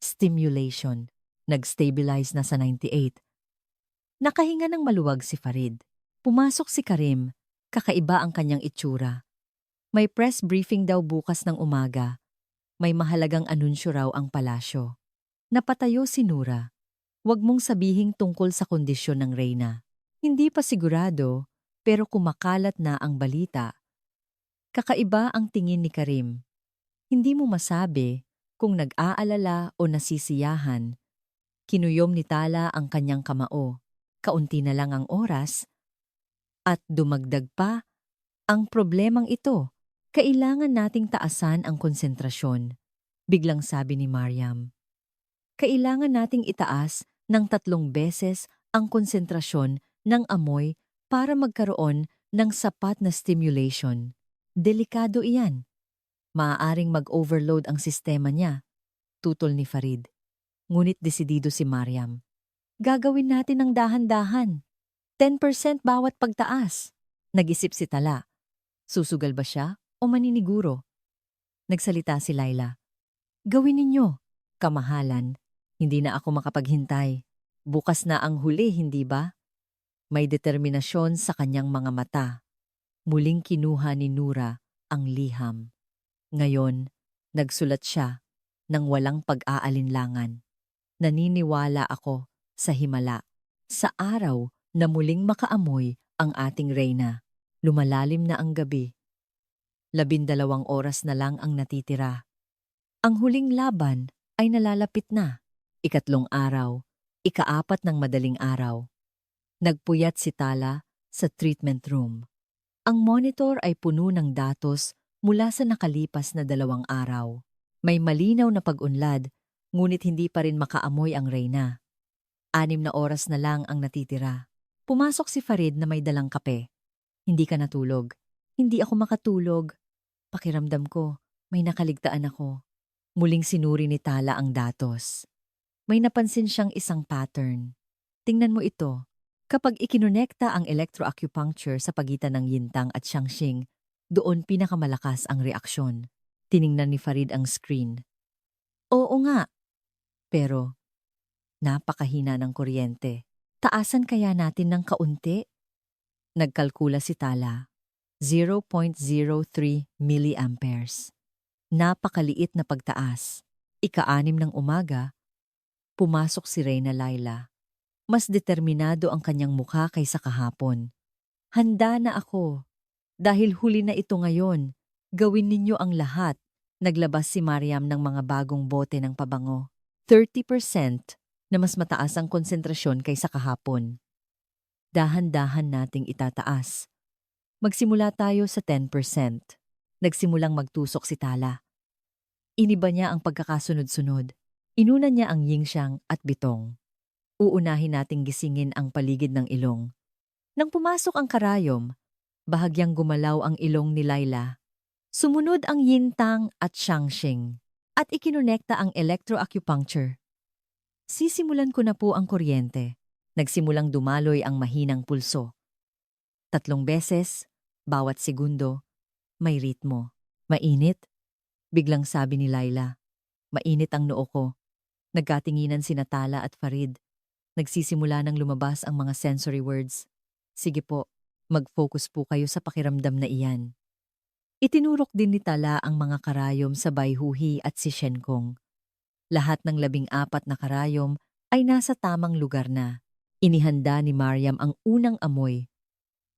stimulation. Nag-stabilize na sa 98. Nakahinga ng maluwag si Farid. Pumasok si Karim. Kakaiba ang kanyang itsura. May press briefing daw bukas ng umaga. May mahalagang anunsyo raw ang palasyo. Napatayo si Nura. Huwag mong sabihing tungkol sa kondisyon ng Reyna. Hindi pa sigurado, pero kumakalat na ang balita. Kakaiba ang tingin ni Karim. Hindi mo masabi kung nag-aalala o nasisiyahan. Kinuyom ni Tala ang kanyang kamao. Kaunti na lang ang oras. At dumagdag pa, ang problemang ito, kailangan nating taasan ang konsentrasyon. Biglang sabi ni Mariam. Kailangan nating itaas ng 3 beses ang konsentrasyon ng amoy para magkaroon ng sapat na stimulation. Delikado iyan. Maaaring mag-overload ang sistema niya, tutol ni Farid. Ngunit desidido si Mariam. Gagawin natin ng dahan-dahan. 10% bawat pagtaas. Nag-isip si Tala. Susugal ba siya o maniniguro? Nagsalita si Laila. Gawin ninyo. Kamahalan. Hindi na ako makapaghintay. Bukas na ang huli, hindi ba? May determinasyon sa kanyang mga mata. Muling kinuha ni Nura ang liham. Ngayon, nagsulat siya ng walang pag-aalinlangan. Naniniwala ako sa himala, sa araw na muling makaamoy ang ating Reyna. Lumalalim na ang gabi. 12 oras na lang ang natitira. Ang huling laban ay nalalapit na. 3 araw, 4 ng madaling araw. Nagpuyat si Tala sa treatment room. Ang monitor ay puno ng datos mula sa nakalipas na 2 araw. May malinaw na pag-unlad, ngunit hindi pa rin makaamoy ang Reyna. 6 na oras na lang ang natitira. Pumasok si Farid na may dalang kape. Hindi ka natulog. Hindi ako makatulog. Pakiramdam ko, may nakaligtaan ako. Muling sinuri ni Tala ang datos. May napansin siyang isang pattern. Tingnan mo ito. Kapag ikinonekta ang electroacupuncture sa pagitan ng Yintang at Xiangxing, doon pinakamalakas ang reaksyon. Tiningnan ni Farid ang screen. Oo nga. Pero, napakahina ng kuryente. Taasan kaya natin ng kaunti? Nagkalkula si Tala. 0.03 milliamperes. Napakaliit na pagtaas. 6 ng umaga, pumasok si Reyna Laila. Mas determinado ang kanyang mukha kaysa kahapon. Handa na ako. Dahil huli na ito ngayon, gawin ninyo ang lahat. Naglabas si Mariam ng mga bagong bote ng pabango. 30% na mas mataas ang konsentrasyon kaysa kahapon. Dahan-dahan nating itataas. Magsimula tayo sa 10%. Nagsimulang magtusok si Tala. Iniba niya ang pagkakasunod-sunod. Inuna niya ang Yingxiang at Bitong. Uunahin nating gisingin ang paligid ng ilong. Nang pumasok ang karayom, bahagyang gumalaw ang ilong ni Laila. Sumunod ang Yintang at Xiangxing at ikinonekta ang electroacupuncture. Sisimulan ko na po ang kuryente. Nagsimulang dumaloy ang mahinang pulso. 3 beses, bawat segundo, may ritmo. Mainit? Biglang sabi ni Laila. Mainit ang noo ko. Nagkatinginan sina Tala at Farid. Nagsisimula ng lumabas ang mga sensory words. Sige po, mag-focus po kayo sa pakiramdam na iyan. Itinurok din ni Tala ang mga karayom sa Baihuhi at si Shenkong. Lahat ng 14 na karayom ay nasa tamang lugar na. Inihanda ni Mariam ang unang amoy.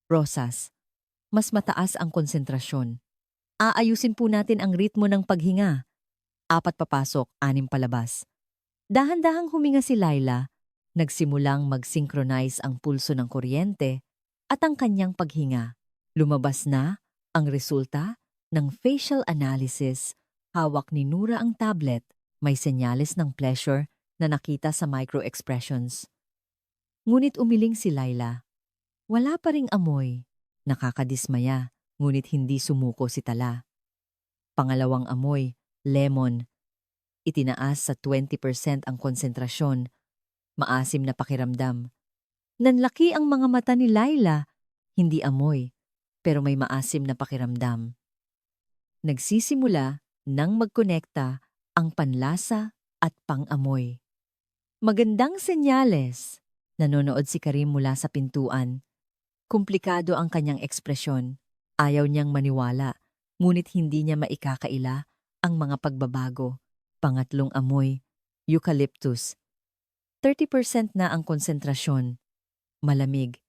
Rosas. Mas mataas ang konsentrasyon. Aayusin po natin ang ritmo ng paghinga. 4 papasok, 6 palabas. Dahan-dahang huminga si Laila. Nagsimulang mag-synchronize ang pulso ng kuryente at ang kanyang paghinga. Lumabas na ang resulta ng facial analysis. Hawak ni Nura ang tablet. May senyales ng pleasure na nakita sa micro-expressions. Ngunit umiling si Laila. Wala pa ring amoy. Nakakadismaya, ngunit hindi sumuko si Tala. Pangalawang amoy, lemon. Itinaas sa 20% ang konsentrasyon. Maasim na pakiramdam. Nanlaki ang mga mata ni Laila. Hindi amoy, pero may maasim na pakiramdam. Nagsisimula nang magkonekta ang panlasa at pang-amoy. Magandang senyales. Nanonood si Karim mula sa pintuan. Komplikado ang kanyang ekspresyon. Ayaw niyang maniwala, ngunit hindi niya maikakaila ang mga pagbabago. Pangatlong amoy, eucalyptus. 30% na ang konsentrasyon. Malamig.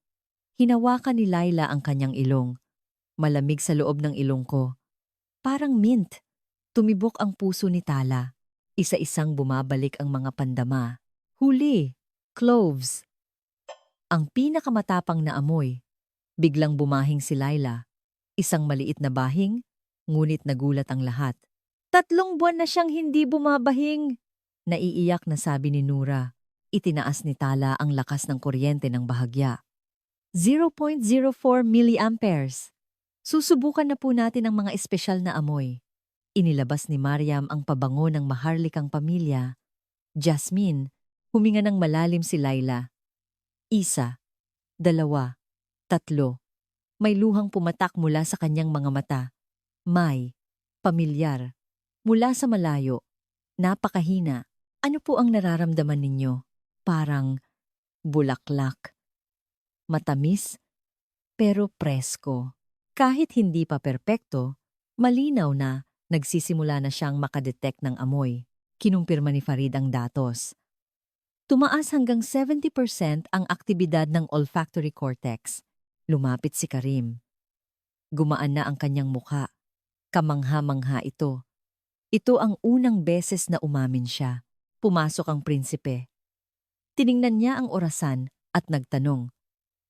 Hinawakan ni Laila ang kanyang ilong. Malamig sa loob ng ilong ko. Parang mint. Tumibok ang puso ni Tala. Isa-isang bumabalik ang mga pandama. Huli, cloves. Ang pinakamatapang na amoy. Biglang bumahing si Laila. Isang maliit na bahing, ngunit nagulat ang lahat. 3 buwan na siyang hindi bumabahing. Naiiyak na sabi ni Nura. Itinaas ni Tala ang lakas ng kuryente ng bahagya. 0.04 milliamperes. Susubukan na po natin ang mga espesyal na amoy. Inilabas ni Mariam ang pabango ng maharlikang pamilya. Jasmine, huminga ng malalim si Laila. 1, 2, 3. May luhang pumatak mula sa kanyang mga mata. May, pamilyar, mula sa malayo, napakahina. Ano po ang nararamdaman ninyo? Parang bulaklak. Matamis, pero presko. Kahit hindi pa perpekto, malinaw na nagsisimula na siyang makadetect ng amoy. Kinumpirma ni Farid ang datos. Tumaas hanggang 70% ang aktibidad ng olfactory cortex. Lumapit si Karim. Gumaan na ang kanyang mukha. Kamangha-mangha ito. Ito ang unang beses na umamin siya. Pumasok ang prinsipe. Tiningnan niya ang orasan at nagtanong,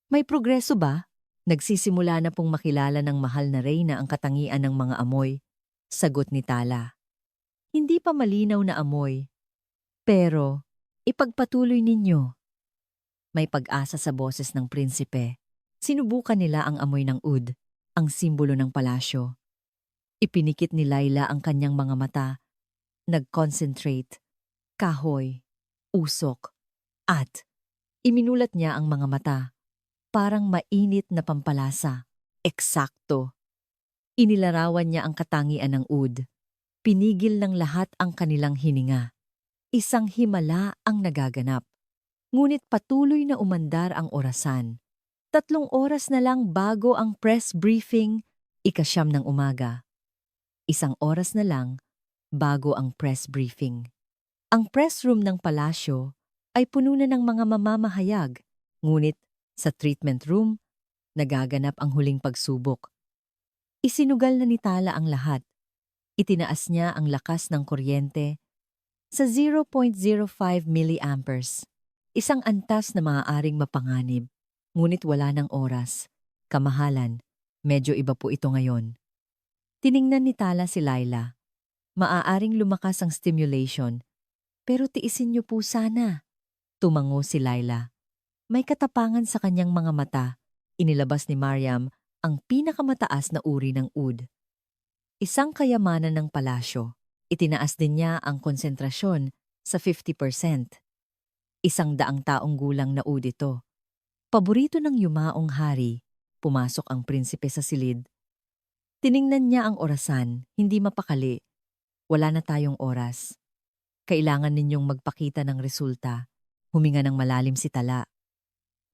"May progreso ba?" Nagsisimula na pong makilala ng mahal na reyna ang katangian ng mga amoy. Sagot ni Tala. Hindi pa malinaw na amoy. Pero, ipagpatuloy ninyo. May pag-asa sa boses ng prinsipe. Sinubukan nila ang amoy ng oud, ang simbolo ng palasyo. Ipinikit ni Laila ang kanyang mga mata. Nag-concentrate. Kahoy, usok, at iminulat niya ang mga mata. Parang mainit na pampalasa. Eksakto. Inilarawan niya ang katangian ng oud. Pinigil ng lahat ang kanilang hininga. Isang himala ang nagaganap. Ngunit patuloy na umandar ang orasan. 3 oras na lang bago ang press briefing, 9:00 ng umaga. 1 oras na lang bago ang press briefing. Ang press room ng palasyo ay puno na ng mga mamamahayag, ngunit sa treatment room, nagaganap ang huling pagsubok. Isinugal na ni Tala ang lahat. Itinaas niya ang lakas ng kuryente sa 0.05 milliamperes. Isang antas na maaaring mapanganib, ngunit wala ng oras. Kamahalan, medyo iba po ito ngayon. Tiningnan ni Tala si Laila. Maaaring lumakas ang stimulation, pero tiisin niyo po sana. Tumango si Laila. May katapangan sa kanyang mga mata. Inilabas ni Mariam ang pinakamataas na uri ng oud. Isang kayamanan ng palasyo. Itinaas din niya ang konsentrasyon sa 50%. 100 taong gulang na oud ito. Paborito ng yumaong hari. Pumasok ang prinsipe sa silid. Tiningnan niya ang orasan, hindi mapakali. Wala na tayong oras. Kailangan ninyong magpakita ng resulta. Huminga ng malalim si Tala.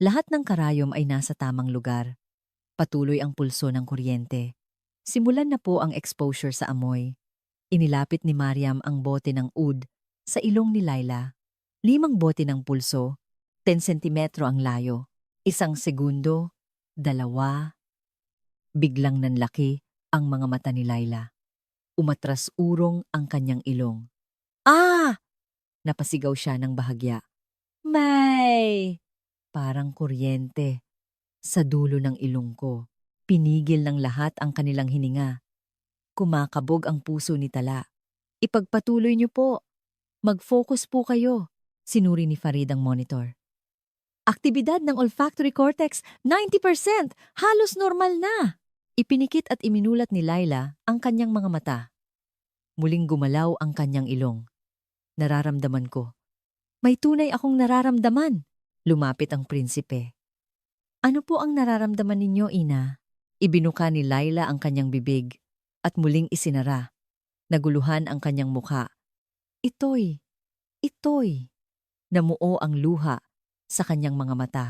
Lahat ng karayom ay nasa tamang lugar. Patuloy ang pulso ng kuryente. Simulan na po ang exposure sa amoy. Inilapit ni Mariam ang bote ng oud sa ilong ni Laila. 5 bote ng pulso, 10 sentimetro ang layo. 1 segundo, 2. Biglang nanlaki ang mga mata ni Laila. Umatras urong ang kanyang ilong. Ah! Napasigaw siya ng bahagya. May! Parang kuryente. Sa dulo ng ilong ko, pinigil ng lahat ang kanilang hininga. Kumakabog ang puso ni Tala. Ipagpatuloy niyo po. Mag-focus po kayo. Sinuri ni Farid ang monitor. Aktibidad ng olfactory cortex, 90%! Halos normal na! Ipinikit at iminulat ni Laila ang kanyang mga mata. Muling gumalaw ang kanyang ilong. Nararamdaman ko. May tunay akong nararamdaman. Lumapit ang prinsipe. Ano po ang nararamdaman ninyo, Ina? Ibinuka ni Laila ang kanyang bibig at muling isinara. Naguluhan ang kanyang mukha. Ito'y Ito'y namuo ang luha sa kanyang mga mata.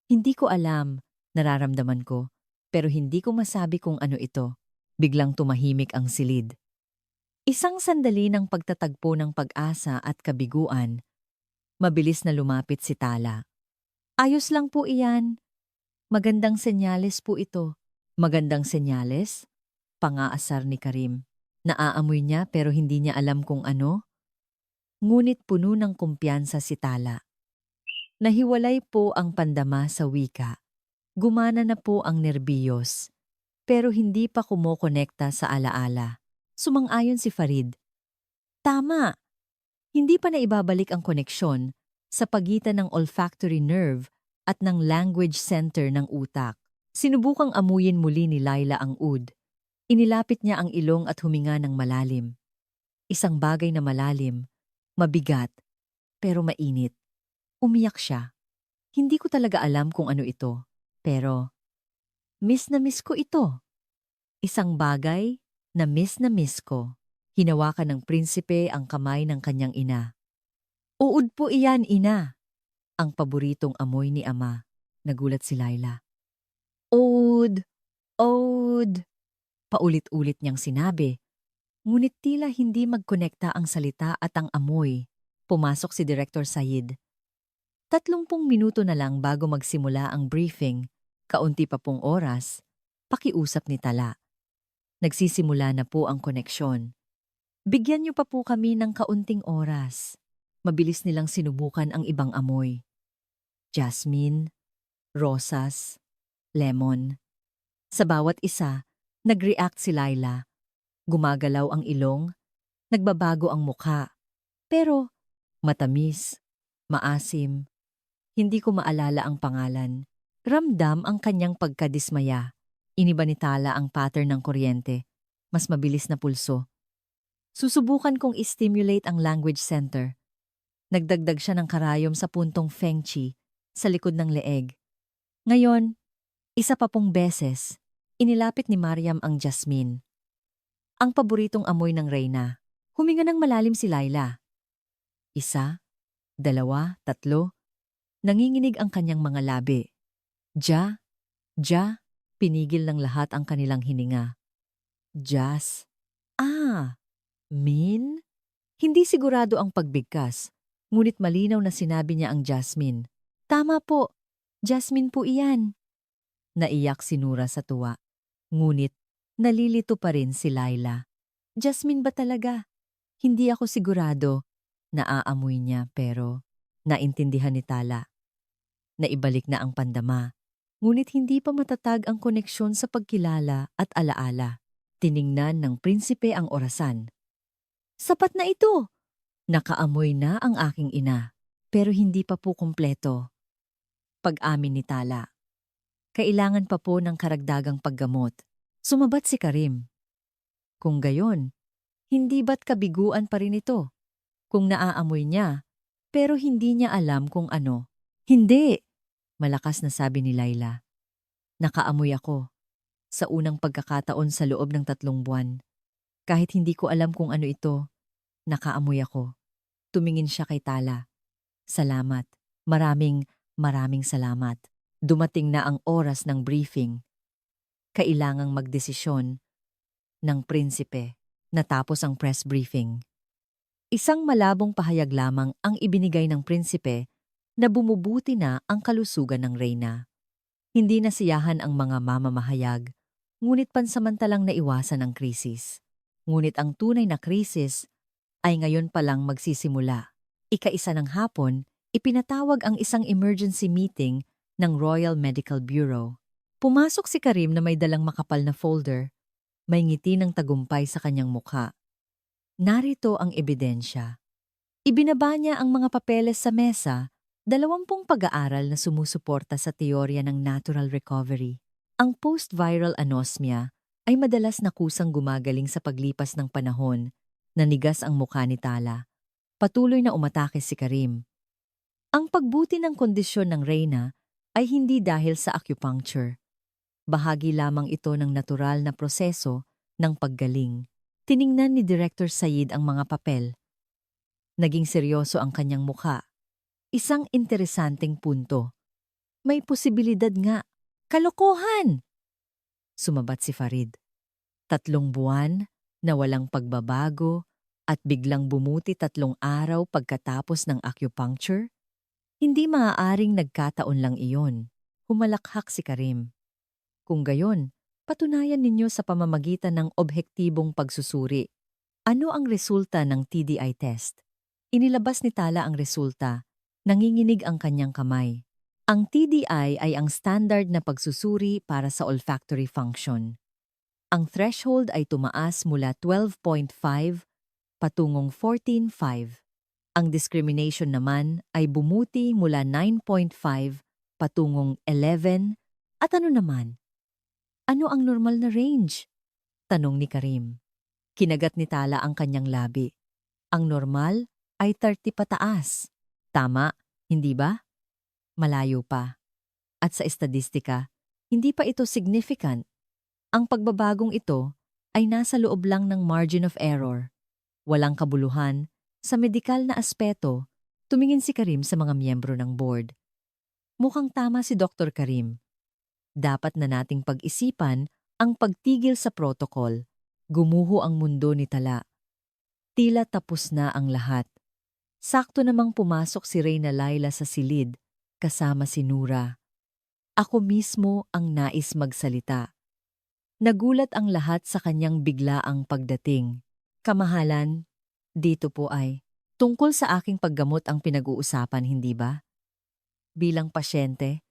Hindi ko alam, nararamdaman ko, pero hindi ko masabi kung ano ito. Biglang tumahimik ang silid. Isang sandali ng pagtatagpo ng pag-asa at kabiguan, mabilis na lumapit si Tala. Ayos lang po iyan. Magandang senyales po ito. Magandang senyales? Pangaasar ni Karim. Naaamoy niya pero hindi niya alam kung ano. Ngunit puno ng kumpiyansa si Tala. Nahiwalay po ang pandama sa wika. Gumana na po ang nerbiyos. Pero hindi pa kumokonekta sa alaala. Sumang-ayon si Farid. Tama! Hindi pa naibabalik ang koneksyon sa pagitan ng olfactory nerve at ng language center ng utak. Sinubukang amuyin muli ni Laila ang oud. Inilapit niya ang ilong at huminga ng malalim. Isang bagay na malalim, mabigat, pero mainit. Umiyak siya. Hindi ko talaga alam kung ano ito, pero miss na miss ko ito. Isang bagay na miss ko. Hinawakan ng prinsipe ang kamay ng kanyang ina. Uod po iyan, ina. Ang paboritong amoy ni ama. Nagulat si Laila. Oud! Oud! Paulit-ulit niyang sinabi. Ngunit tila hindi magkonekta ang salita at ang amoy. Pumasok si Director Sayid. 30 minuto na lang bago magsimula ang briefing, kaunti pa pong oras, pakiusap ni Tala. Nagsisimula na po ang koneksyon. Bigyan niyo pa po kami ng kaunting oras. Mabilis nilang sinubukan ang ibang amoy. Jasmine, rosas, lemon. Sa bawat isa, nag-react si Laila. Gumagalaw ang ilong, nagbabago ang mukha. Pero matamis, maasim. Hindi ko maalala ang pangalan. Ramdam ang kanyang pagkadismaya. Iniba ni Tala ang pattern ng kuryente. Mas mabilis na pulso. Susubukan kong i-stimulate ang language center. Nagdagdag siya ng karayom sa puntong Feng Chi, sa likod ng leeg. Ngayon, isa pa pong beses, inilapit ni Mariam ang jasmine. Ang paboritong amoy ng Reyna. Huminga ng malalim si Laila. Isa, dalawa, tatlo. Nanginginig ang kanyang mga labi. Ja, pinigil ng lahat ang kanilang hininga. Jas. Min? Hindi sigurado ang pagbigkas, ngunit malinaw na sinabi niya ang Jasmine. Tama po, Jasmine po iyan. Naiyak si Nura sa tuwa, ngunit nalilito pa rin si Laila. Jasmine ba talaga? Hindi ako sigurado. Naaamoy niya pero naintindihan ni Tala. Naibalik na ang pandama, ngunit hindi pa matatag ang koneksyon sa pagkilala at alaala. Tiningnan ng prinsipe ang orasan. Sapat na ito. Nakaamoy na ang aking ina, pero hindi pa po kumpleto. Pag-amin ni Tala. Kailangan pa po ng karagdagang paggamot. Sumabat si Karim. Kung gayon, hindi ba't kabiguan pa rin ito? Kung naaamoy niya, pero hindi niya alam kung ano. Hindi! Malakas na sabi ni Laila. Nakaamoy ako. Sa unang pagkakataon sa loob ng 3 buwan. Kahit hindi ko alam kung ano ito, nakaamoy ako. Tumingin siya kay Tala. Salamat. Maraming salamat. Dumating na ang oras ng briefing. Kailangang magdesisyon ng prinsipe. Natapos ang press briefing. Isang malabong pahayag lamang ang ibinigay ng prinsipe na bumubuti na ang kalusugan ng Reyna. Hindi nasiyahan ang mga mamamahayag, ngunit pansamantalang naiwasan ang krisis. Ngunit ang tunay na krisis ay ngayon pa lang magsisimula. Ika-1 ng hapon, ipinatawag ang isang emergency meeting ng Royal Medical Bureau. Pumasok si Karim na may dalang makapal na folder. May ngiti ng tagumpay sa kanyang mukha. Narito ang ebidensya. Ibinaba niya ang mga papeles sa mesa, 20 pag-aaral na sumusuporta sa teorya ng natural recovery. Ang post-viral anosmia ay madalas na kusang gumagaling sa paglipas ng panahon. Nanigas ang mukha ni Tala. Patuloy na umatake si Karim. Ang pagbuti ng kondisyon ng Reyna ay hindi dahil sa acupuncture. Bahagi lamang ito ng natural na proseso ng paggaling. Tiningnan ni Director Sayid ang mga papel. Naging seryoso ang kanyang mukha. Isang interesanteng punto. May posibilidad nga. Kalokohan! Sumabat si Farid. 3 buwan na walang pagbabago at biglang bumuti 3 araw pagkatapos ng acupuncture? Hindi maaaring nagkataon lang iyon. Humalakhak si Karim. Kung gayon, patunayan ninyo sa pamamagitan ng obhektibong pagsusuri. Ano ang resulta ng TDI test? Inilabas ni Tala ang resulta. Nanginginig ang kanyang kamay. Ang TDI ay ang standard na pagsusuri para sa olfactory function. Ang threshold ay tumaas mula 12.5 patungong 14.5. Ang discrimination naman ay bumuti mula 9.5 patungong 11. At ano naman? Ano ang normal na range? Tanong ni Karim. Kinagat ni Tala ang kanyang labi. Ang normal ay 30 pataas. Tama, hindi ba? Malayo pa. At sa estadistika, hindi pa ito significant. Ang pagbabagong ito ay nasa loob lang ng margin of error. Walang kabuluhan. Sa medikal na aspeto, tumingin si Karim sa mga miyembro ng board. Mukhang tama si Dr. Karim. Dapat na nating pag-isipan ang pagtigil sa protocol. Gumuho ang mundo ni Tala. Tila tapos na ang lahat. Sakto namang pumasok si Reyna Laila sa silid, kasama si Nura. Ako mismo ang nais magsalita. Nagulat ang lahat sa kanyang biglaang pagdating. Kamahalan, dito po ay tungkol sa aking paggamot ang pinag-uusapan, hindi ba? Bilang pasyente,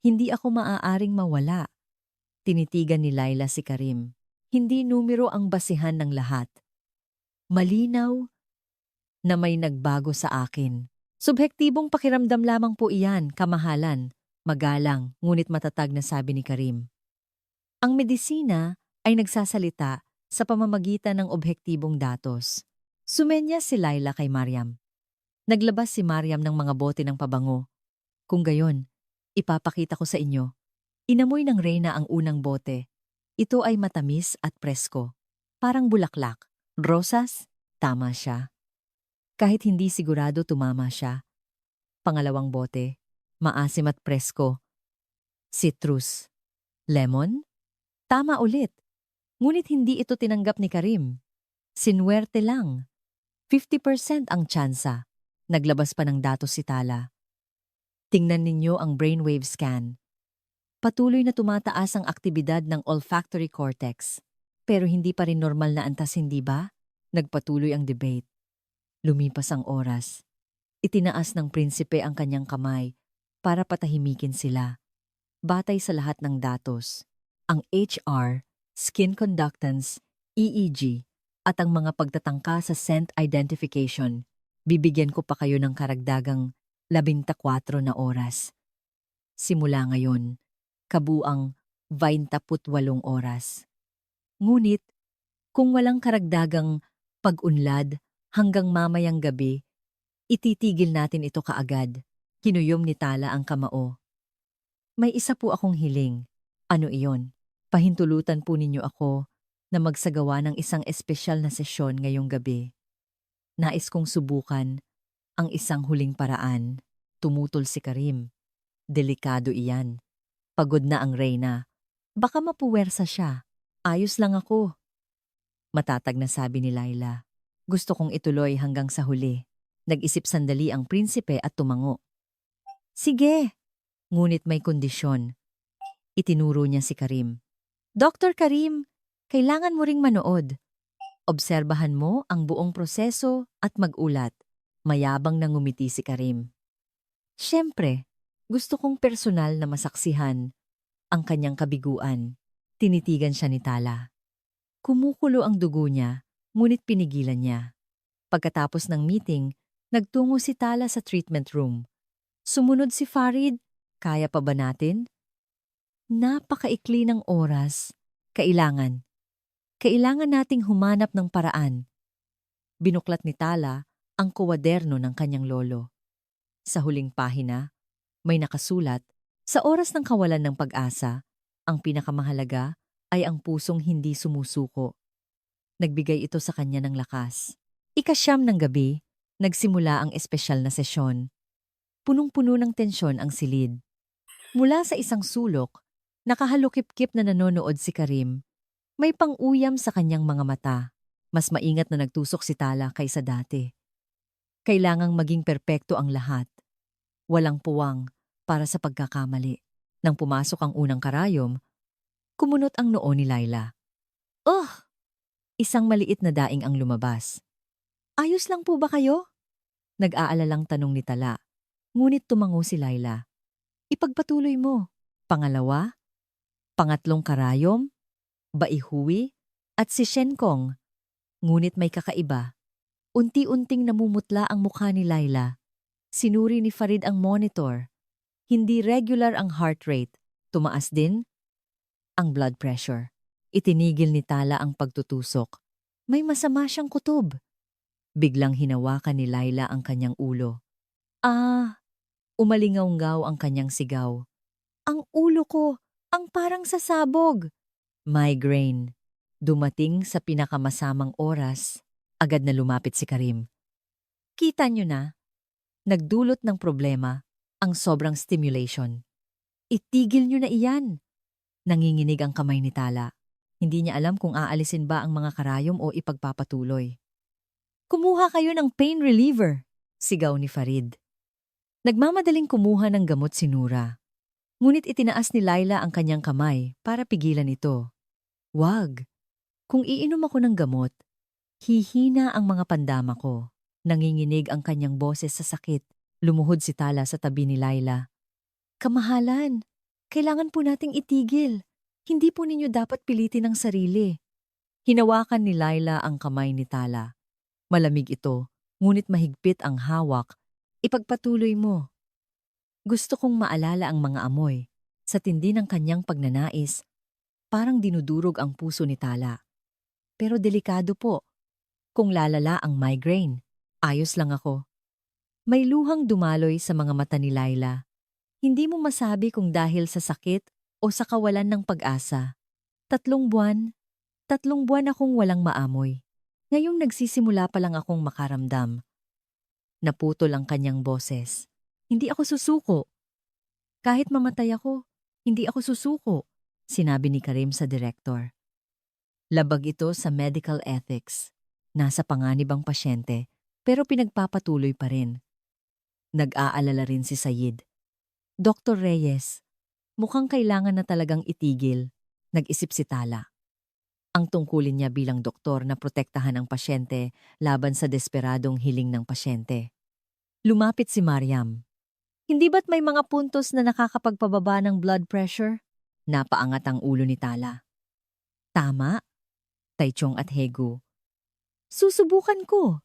hindi ako maaaring mawala. Tinitigan ni Laila si Karim. Hindi numero ang basihan ng lahat. Malinaw na may nagbago sa akin. Subhektibong pakiramdam lamang po iyan, kamahalan. Magalang, ngunit matatag na sabi ni Karim. Ang medisina ay nagsasalita sa pamamagitan ng obhektibong datos. Sumenya si Laila kay Mariam. Naglabas si Mariam ng mga bote ng pabango. Kung gayon, ipapakita ko sa inyo. Inamoy ng Reyna ang unang bote. Ito ay matamis at presko. Parang bulaklak. Rosas? Tama siya. Kahit hindi sigurado tumama siya. Pangalawang bote, maasim at presko. Citrus. Lemon? Tama ulit. Ngunit hindi ito tinanggap ni Karim. Sinwerte lang. 50% ang tsansa. Naglabas pa ng datos si Tala. Tingnan ninyo ang brainwave scan. Patuloy na tumataas ang aktibidad ng olfactory cortex. Pero hindi pa rin normal na antas, hindi ba? Nagpatuloy ang debate. Lumipas ang oras. Itinaas ng prinsipe ang kanyang kamay para patahimikin sila. Batay sa lahat ng datos, ang HR, skin conductance, EEG, at ang mga pagtatangka sa scent identification, bibigyan ko pa kayo ng karagdagang 14 na oras. Simula ngayon, kabuang 28 oras. Ngunit, kung walang karagdagang pag-unlad hanggang mamayang gabi, ititigil natin ito kaagad. Kinuyom ni Tala ang kamao. May isa po akong hiling. Ano iyon? Pahintulutan po ninyo ako na magsagawa ng isang espesyal na sesyon ngayong gabi. Nais kong subukan ang isang huling paraan. Tumutol si Karim. Delikado iyan. Pagod na ang Reyna. Baka mapuwersa siya. Ayos lang ako. Matatag na sabi ni Laila. Gusto kong ituloy hanggang sa huli. Nag-isip sandali ang prinsipe at tumango. Sige, ngunit may kondisyon. Itinuro niya si Karim. Dr. Karim, kailangan mo ring manood. Obserbahan mo ang buong proseso at mag-ulat. Mayabang na ngumiti si Karim. Siyempre, gusto kong personal na masaksihan ang kanyang kabiguan. Tinitigan siya ni Tala. Kumukulo ang dugo niya, ngunit pinigilan niya. Pagkatapos ng meeting, nagtungo si Tala sa treatment room. Sumunod si Farid. Kaya pa ba natin? Napakaikli ng oras. Kailangan nating humanap ng paraan. Binuklat ni Tala ang kuwaderno ng kanyang lolo. Sa huling pahina, may nakasulat, sa oras ng kawalan ng pag-asa, ang pinakamahalaga ay ang pusong hindi sumusuko. Nagbigay ito sa kanya ng lakas. 9 ng gabi, Nagsimula ang espesyal na sesyon. Punong-puno ng tensyon ang silid. Mula sa isang sulok, nakahalukip-kip na nanonood si Karim. May pang-uyam sa kanyang mga mata. Mas maingat na nagtusok si Tala kaysa dati. Kailangang maging perpekto ang lahat. Walang puwang para sa pagkakamali. Nang pumasok ang unang karayom, kumunot ang noo ni Laila. Oh! Isang maliit na daing ang lumabas. Ayos lang po ba kayo? Nag-aalalang tanong ni Tala. Ngunit tumango si Laila. Ipagpatuloy mo. Pangalawa, pangatlong karayom, Baihui, at si Shenkong. Ngunit may kakaiba. Unti-unting namumutla ang mukha ni Laila. Sinuri ni Farid ang monitor. Hindi regular ang heart rate. Tumaas din ang blood pressure. Itinigil ni Tala ang pagtutusok. May masama siyang kutob. Biglang hinawakan ni Laila ang kanyang ulo. Umalingaw-ngaw ang kanyang sigaw. Ang ulo ko, ang parang sasabog. Migraine. Dumating sa pinakamasamang oras. Agad na lumapit si Karim. Kita niyo na, nagdulot ng problema ang sobrang stimulation. Itigil niyo na iyan. Nanginginig ang kamay ni Tala. Hindi niya alam kung aalisin ba ang mga karayom o ipagpapatuloy. Kumuha kayo ng pain reliever, sigaw ni Farid. Nagmamadaling kumuha ng gamot si Nura. Ngunit itinaas ni Laila ang kanyang kamay para pigilan ito. Wag. Kung iinom ako ng gamot, hihina ang mga pandama ko. Nanginginig ang kanyang boses sa sakit. Lumuhod si Tala sa tabi ni Laila. Kamahalan, kailangan po nating itigil. Hindi po ninyo dapat pilitin ang sarili. Hinawakan ni Laila ang kamay ni Tala. Malamig ito, ngunit mahigpit ang hawak. Ipagpatuloy mo. Gusto kong maalala ang mga amoy. Sa tindi ng kanyang pagnanais, parang dinudurog ang puso ni Tala. Pero delikado po. Kung lalala ang migraine, ayos lang ako. May luhang dumaloy sa mga mata ni Laila. Hindi mo masabi kung dahil sa sakit o sa kawalan ng pag-asa. 3 buwan akong walang maamoy. Ngayong nagsisimula pa lang akong makaramdam. Naputol ang kanyang boses. Hindi ako susuko. Kahit mamatay ako, hindi ako susuko, sinabi ni Karim sa direktor. Labag ito sa medical ethics. Nasa panganib ang pasyente, pero pinagpapatuloy pa rin. Nag-aalala rin si Sayid. Dr. Reyes, mukhang kailangan na talagang itigil, nag-isip si Tala. Ang tungkulin niya bilang doktor na protektahan ang pasyente laban sa desperadong hiling ng pasyente. Lumapit si Mariam. Hindi ba't may mga puntos na nakakapagpababa ng blood pressure? Napaangat ang ulo ni Tala. Tama, Taichung at Hegu. Susubukan ko.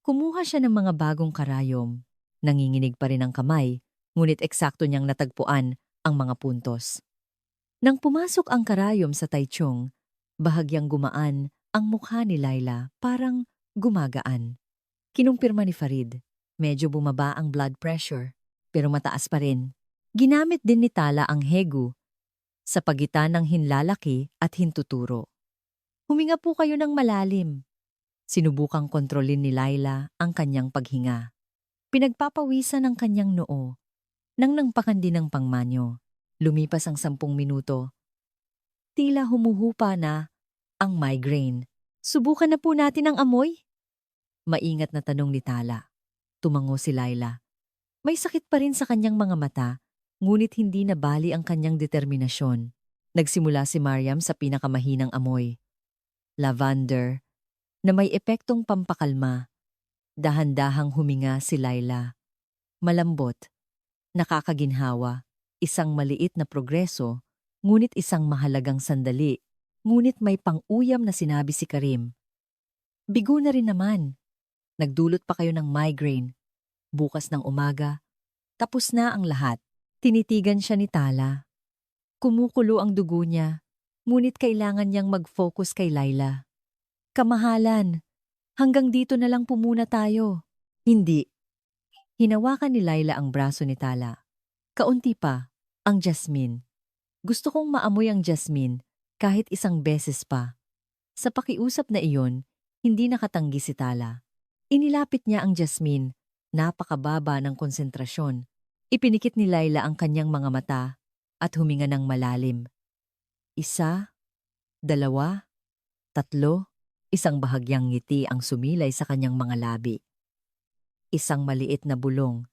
Kumuha siya ng mga bagong karayom. Nanginginig pa rin ang kamay, ngunit eksakto niyang natagpuan ang mga puntos. Nang pumasok ang karayom sa Taichung, bahagyang gumaan ang mukha ni Laila, parang gumagaan. Kinumpirma ni Farid, medyo bumaba ang blood pressure, pero mataas pa rin. Ginamit din ni Tala ang Hegu sa pagitan ng hinlalaki at hintuturo. Huminga po kayo ng malalim. Sinubukang kontrolin ni Laila ang kanyang paghinga. Pinagpapawisan ang kanyang noo. Nang nangpakandi ng pangmanyo, lumipas ang 10 minuto. Tila humuhupa na ang migraine. Subukan na po natin ang amoy? Maingat na tanong ni Tala. Tumango si Laila. May sakit pa rin sa kanyang mga mata, ngunit hindi na bali ang kanyang determinasyon. Nagsimula si Mariam sa pinakamahinang amoy. Lavender, na may epektong pampakalma. Dahan-dahang huminga si Laila. Malambot, nakakaginhawa, isang maliit na progreso, ngunit isang mahalagang sandali. Ngunit may pang-uyam na sinabi si Karim. Bigo na rin naman. Nagdulot pa kayo ng migraine. Bukas ng umaga, tapos na ang lahat. Tinitigan siya ni Tala. Kumukulo ang dugo niya, ngunit kailangan niyang mag-focus kay Laila. Kamahalan, hanggang dito na lang po muna tayo. Hindi. Hinawakan ni Laila ang braso ni Tala. Kaunti pa, ang jasmine. Gusto kong maamoy ang jasmine kahit isang beses pa. Sa pakiusap na iyon, hindi nakatanggi si Tala. Inilapit niya ang Jasmine, napakababa ng konsentrasyon. Ipinikit ni Laila ang kanyang mga mata at huminga ng malalim. Isa, dalawa, tatlo, isang bahagyang ngiti ang sumilay sa kanyang mga labi. Isang maliit na bulong.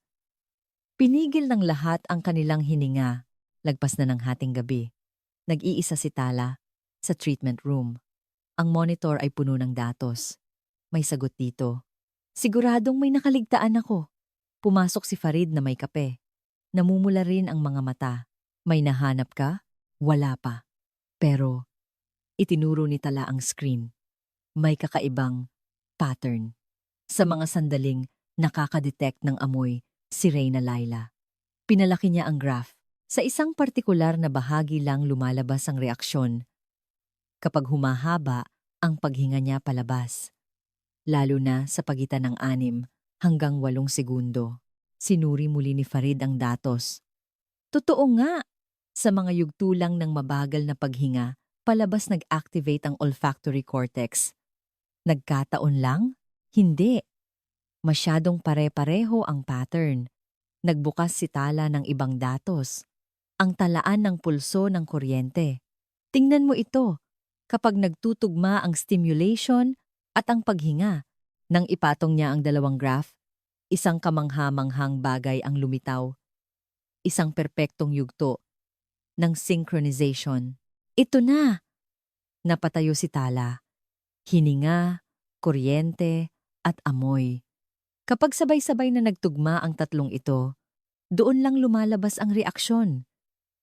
Pinigil ng lahat ang kanilang hininga. Lagpas na ng hating gabi. Nag-iisa si Tala sa treatment room. Ang monitor ay puno ng datos. May sagot dito. Siguradong may nakaligtaan ako. Pumasok si Farid na may kape. Namumula rin ang mga mata. May nahanap ka? Wala pa. Pero itinuro ni Tala ang screen. May kakaibang pattern. Sa mga sandaling nakakadetect ng amoy si Reyna Laila. Pinalaki niya ang graph. Sa isang partikular na bahagi lang lumalabas ang reaksyon. Kapag humahaba, ang paghinga niya palabas. Lalo na sa pagitan ng 6 hanggang 8 segundo. Sinuri muli ni Farid ang datos. Totoo nga! Sa mga yugto lang ng mabagal na paghinga, palabas nag-activate ang olfactory cortex. Nagkataon lang? Hindi. Masyadong pare-pareho ang pattern. Nagbukas si Tala ng ibang datos. Ang talaan ng pulso ng kuryente. Tingnan mo ito. Kapag nagtutugma ang stimulation at ang paghinga, nang ipatong niya ang dalawang graph, isang kamangha-manghang bagay ang lumitaw. Isang perpektong yugto ng synchronization. Ito na! Napatayo si Tala. Hininga, kuryente, at amoy. Kapag sabay-sabay na nagtugma ang tatlong ito, doon lang lumalabas ang reaksyon.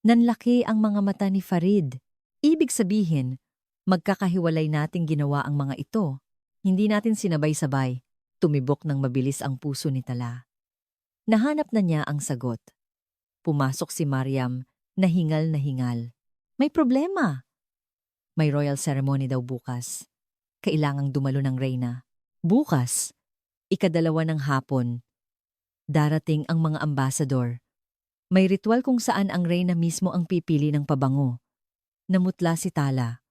Nanlaki ang mga mata ni Farid. Ibig sabihin, magkakahiwalay nating ginawa ang mga ito. Hindi natin sinabay-sabay. Tumibok ng mabilis ang puso ni Tala. Nahanap na niya ang sagot. Pumasok si Mariam, na hingal. May problema. May royal ceremony daw bukas. Kailangang dumalo ng reyna. Bukas, 2:00 ng hapon. Darating ang mga ambassador. May ritual kung saan ang reyna mismo ang pipili ng pabango. Namutla si Tala.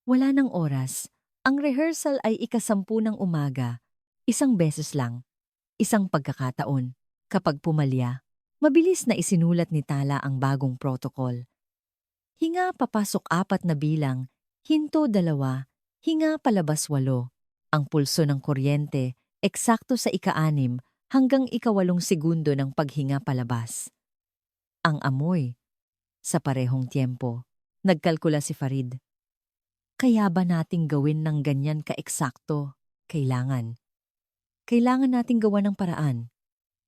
Wala ng oras. Ang rehearsal ay 10:00 ng umaga. 1 beses lang. Isang pagkakataon. Kapag pumalya, mabilis na isinulat ni Tala ang bagong protocol. Hinga papasok 4 na bilang, hinto 2, hinga palabas 8. Ang pulso ng kuryente, eksakto sa 6 hanggang 8 segundo ng paghinga palabas. Ang amoy, sa parehong tiempo. Nagkalkula si Farid. Kaya ba nating gawin ng ganyan ka-eksakto? Kailangan nating gawa ng paraan.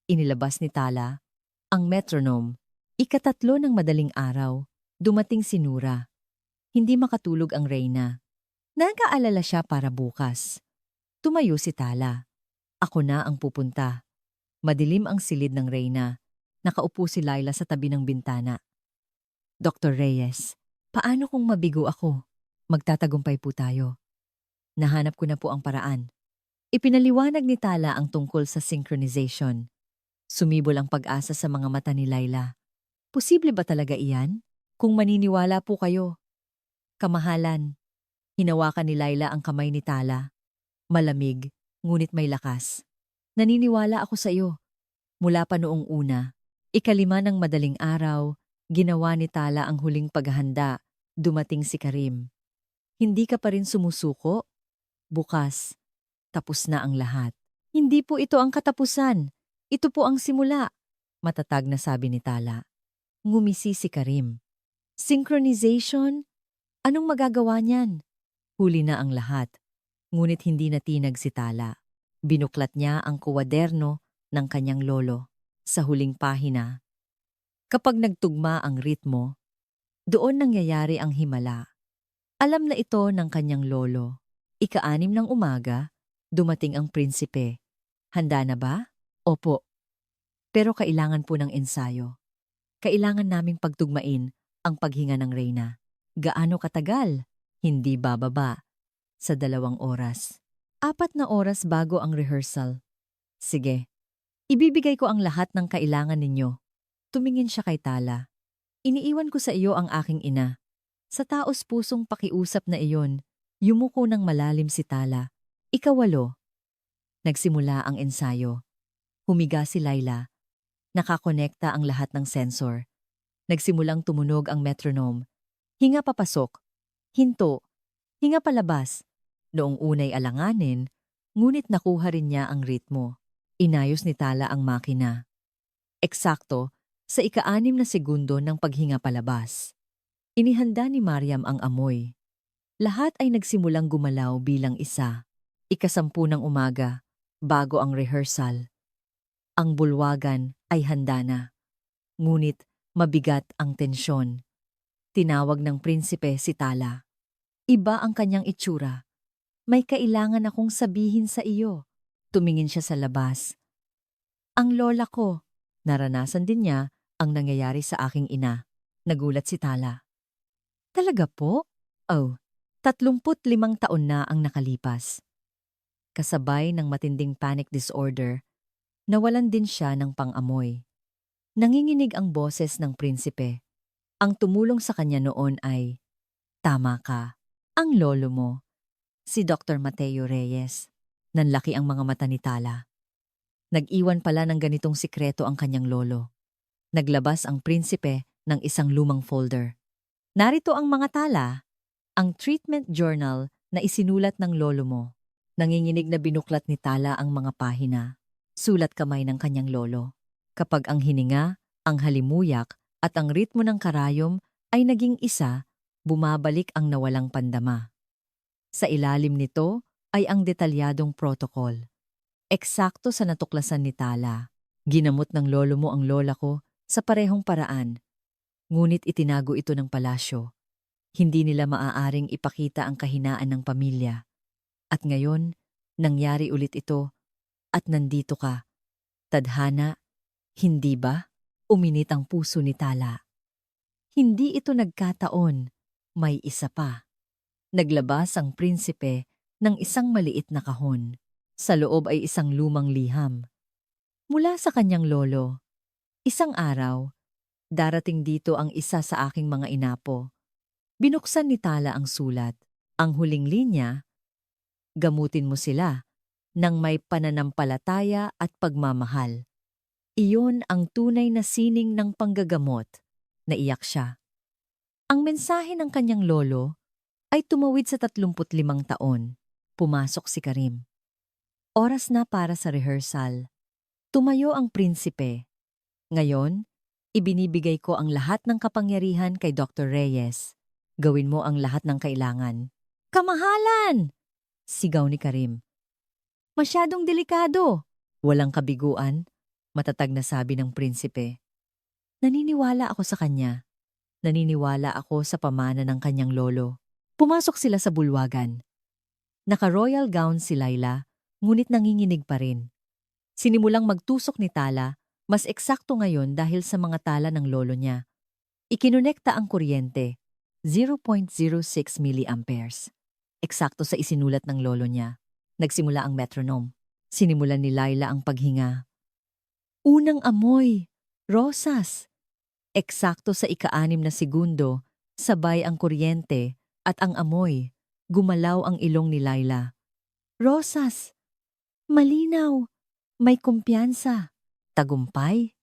Inilabas ni Tala ang metronome. 3 ng madaling araw, dumating si Nura. Hindi makatulog ang reyna. Nag-aalala siya para bukas. Tumayo si Tala. Ako na ang pupunta. Madilim ang silid ng reyna. Nakaupo si Laila sa tabi ng bintana. Dr. Reyes, paano kung mabigo ako? Magtatagumpay po tayo. Nahanap ko na po ang paraan. Ipinaliwanag ni Tala ang tungkol sa synchronization. Sumibol ang pag-asa sa mga mata ni Laila. Posible ba talaga iyan? Kung maniniwala po kayo. Kamahalan. Hinawakan ni Laila ang kamay ni Tala. Malamig, ngunit may lakas. Naniniwala ako sa iyo. Mula pa noong una, 5 ng madaling araw, ginawa ni Tala ang huling paghahanda, dumating si Karim. Hindi ka pa rin sumusuko? Bukas, tapos na ang lahat. Hindi po ito ang katapusan. Ito po ang simula, matatag na sabi ni Tala. Ngumisi si Karim. Synchronization? Anong magagawa niyan? Huli na ang lahat. Ngunit hindi natinag si Tala. Binuklat niya ang kuwaderno ng kanyang lolo. Sa huling pahina, kapag nagtugma ang ritmo, doon nangyayari ang himala. Alam na ito ng kanyang lolo. 6 ng umaga, dumating ang prinsipe. Handa na ba? Opo. Pero kailangan po ng ensayo. Kailangan naming pagtugmain ang paghinga ng reyna. Gaano katagal? Hindi bababa. Sa 2 oras. 4 na oras bago ang rehearsal. Sige. Ibibigay ko ang lahat ng kailangan ninyo. Tumingin siya kay Tala. Iniiwan ko sa iyo ang aking ina. Sa taos-pusong pakiusap na iyon, yumuko ng malalim si Tala. 8. Nagsimula ang ensayo. Humiga si Laila. Nakakonekta ang lahat ng sensor. Nagsimulang tumunog ang metronome. Hinga papasok. Hinto. Hinga palabas. Noong unay alanganin, ngunit nakuha rin niya ang ritmo. Inayos ni Tala ang makina. Eksakto, sa ika-6 na segundo ng paghinga palabas. Inihanda ni Mariam ang amoy. Lahat ay nagsimulang gumalaw bilang isa. Ika-10 ng umaga, bago ang rehearsal. Ang bulwagan ay handa na. Ngunit mabigat ang tensyon. Tinawag ng prinsipe si Tala. Iba ang kanyang itsura. May kailangan akong sabihin sa iyo. Tumingin siya sa labas. Ang lola ko. Naranasan din niya ang nangyayari sa aking ina. Nagulat si Tala. Talaga po? Oh, 35 taon na ang nakalipas. Kasabay ng matinding panic disorder, nawalan din siya ng pang-amoy. Nanginginig ang boses ng prinsipe. Ang tumulong sa kanya noon ay, tama ka, ang lolo mo, si Dr. Mateo Reyes. Nanlaki ang mga mata ni Tala. Nag-iwan pala ng ganitong sikreto ang kanyang lolo. Naglabas ang prinsipe ng isang lumang folder. Narito ang mga tala, ang treatment journal na isinulat ng lolo mo. Nanginginig na binuklat ni Tala ang mga pahina. Sulat kamay ng kanyang lolo. Kapag ang hininga, ang halimuyak at ang ritmo ng karayom ay naging isa, bumabalik ang nawalang pandama. Sa ilalim nito ay ang detalyadong protocol. Eksakto sa natuklasan ni Tala. Ginamot ng lolo mo ang lola ko sa parehong paraan. Ngunit itinago ito ng palasyo. Hindi nila maaaring ipakita ang kahinaan ng pamilya. At ngayon, nangyari ulit ito at nandito ka. Tadhana, hindi ba? Uminit ang puso ni Tala. Hindi ito nagkataon. May isa pa. Naglabas ang prinsipe ng isang maliit na kahon. Sa loob ay isang lumang liham. Mula sa kanyang lolo. Isang araw, darating dito ang isa sa aking mga inapo. Binuksan ni Tala ang sulat. Ang huling linya, gamutin mo sila ng may pananampalataya at pagmamahal. Iyon ang tunay na sining ng panggagamot. Naiyak siya. Ang mensahe ng kanyang lolo ay tumawid sa 35 taon. Pumasok si Karim. Oras na para sa rehearsal. Tumayo ang prinsipe. Ngayon, ibinibigay ko ang lahat ng kapangyarihan kay Dr. Reyes. Gawin mo ang lahat ng kailangan. Kamahalan! Sigaw ni Karim. Masyadong delikado. Walang kabiguan, matatag na sabi ng prinsipe. Naniniwala ako sa kanya. Naniniwala ako sa pamana ng kanyang lolo. Pumasok sila sa bulwagan. Naka-royal gown si Laila, ngunit nanginginig pa rin. Sinimulang magtusok ni Tala, mas eksakto ngayon dahil sa mga tala ng lolo niya. Ikinonekta ang kuryente, 0.06 milliamperes. Eksakto sa isinulat ng lolo niya. Nagsimula ang metronome. Sinimulan ni Laila ang paghinga. Unang amoy, rosas. Eksakto sa ika-6 na segundo, sabay ang kuryente at ang amoy. Gumalaw ang ilong ni Laila. Rosas. Malinaw. May kumpiyansa. Tagumpay.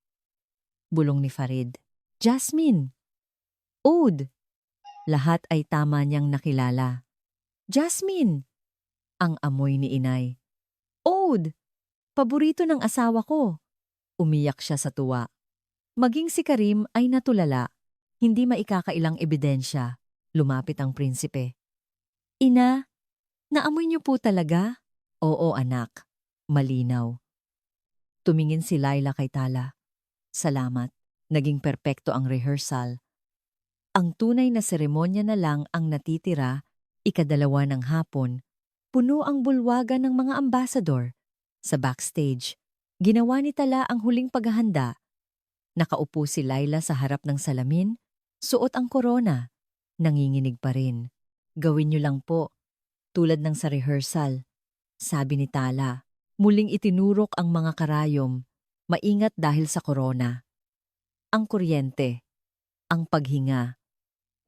Bulong ni Farid. Jasmine. Oud. Lahat ay tama niyang nakilala. Jasmine. Ang amoy ni inay. Oud. Paborito ng asawa ko. Umiyak siya sa tuwa. Maging si Karim ay natulala. Hindi maikakailang ebidensya. Lumapit ang prinsipe. Ina, naamoy niyo po talaga? Oo anak. Malinaw. Tumingin si Laila kay Tala. Salamat. Naging perpekto ang rehearsal. Ang tunay na seremonya na lang ang natitira, 2 ng hapon. Puno ang bulwagan ng mga ambasador. Sa backstage, ginawa ni Tala ang huling paghahanda. Nakaupo si Laila sa harap ng salamin, suot ang korona. Nanginginig pa rin. Gawin niyo lang po, tulad ng sa rehearsal. Sabi ni Tala, muling itinurok ang mga karayom, maingat dahil sa korona. Ang kuryente, ang paghinga,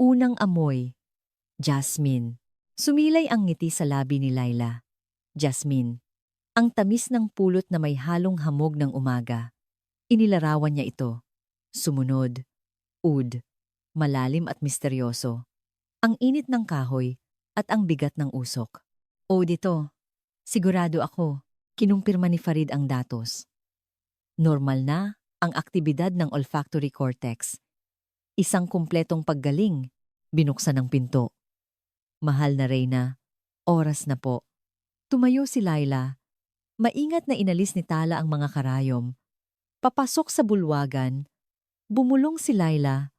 unang amoy, Jasmine. Sumilay ang ngiti sa labi ni Laila. Jasmine. Ang tamis ng pulot na may halong hamog ng umaga. Inilarawan niya ito. Sumunod, ud, malalim at misteryoso. Ang init ng kahoy at ang bigat ng usok. O dito, sigurado ako, kinumpirma ni Farid ang datos. Normal na ang aktibidad ng olfactory cortex. Isang kumpletong paggaling, binuksan ang pinto. Mahal na Reyna, oras na po. Tumayo si Laila. Maingat na inalis ni Tala ang mga karayom. Papasok sa bulwagan, bumulong si Laila.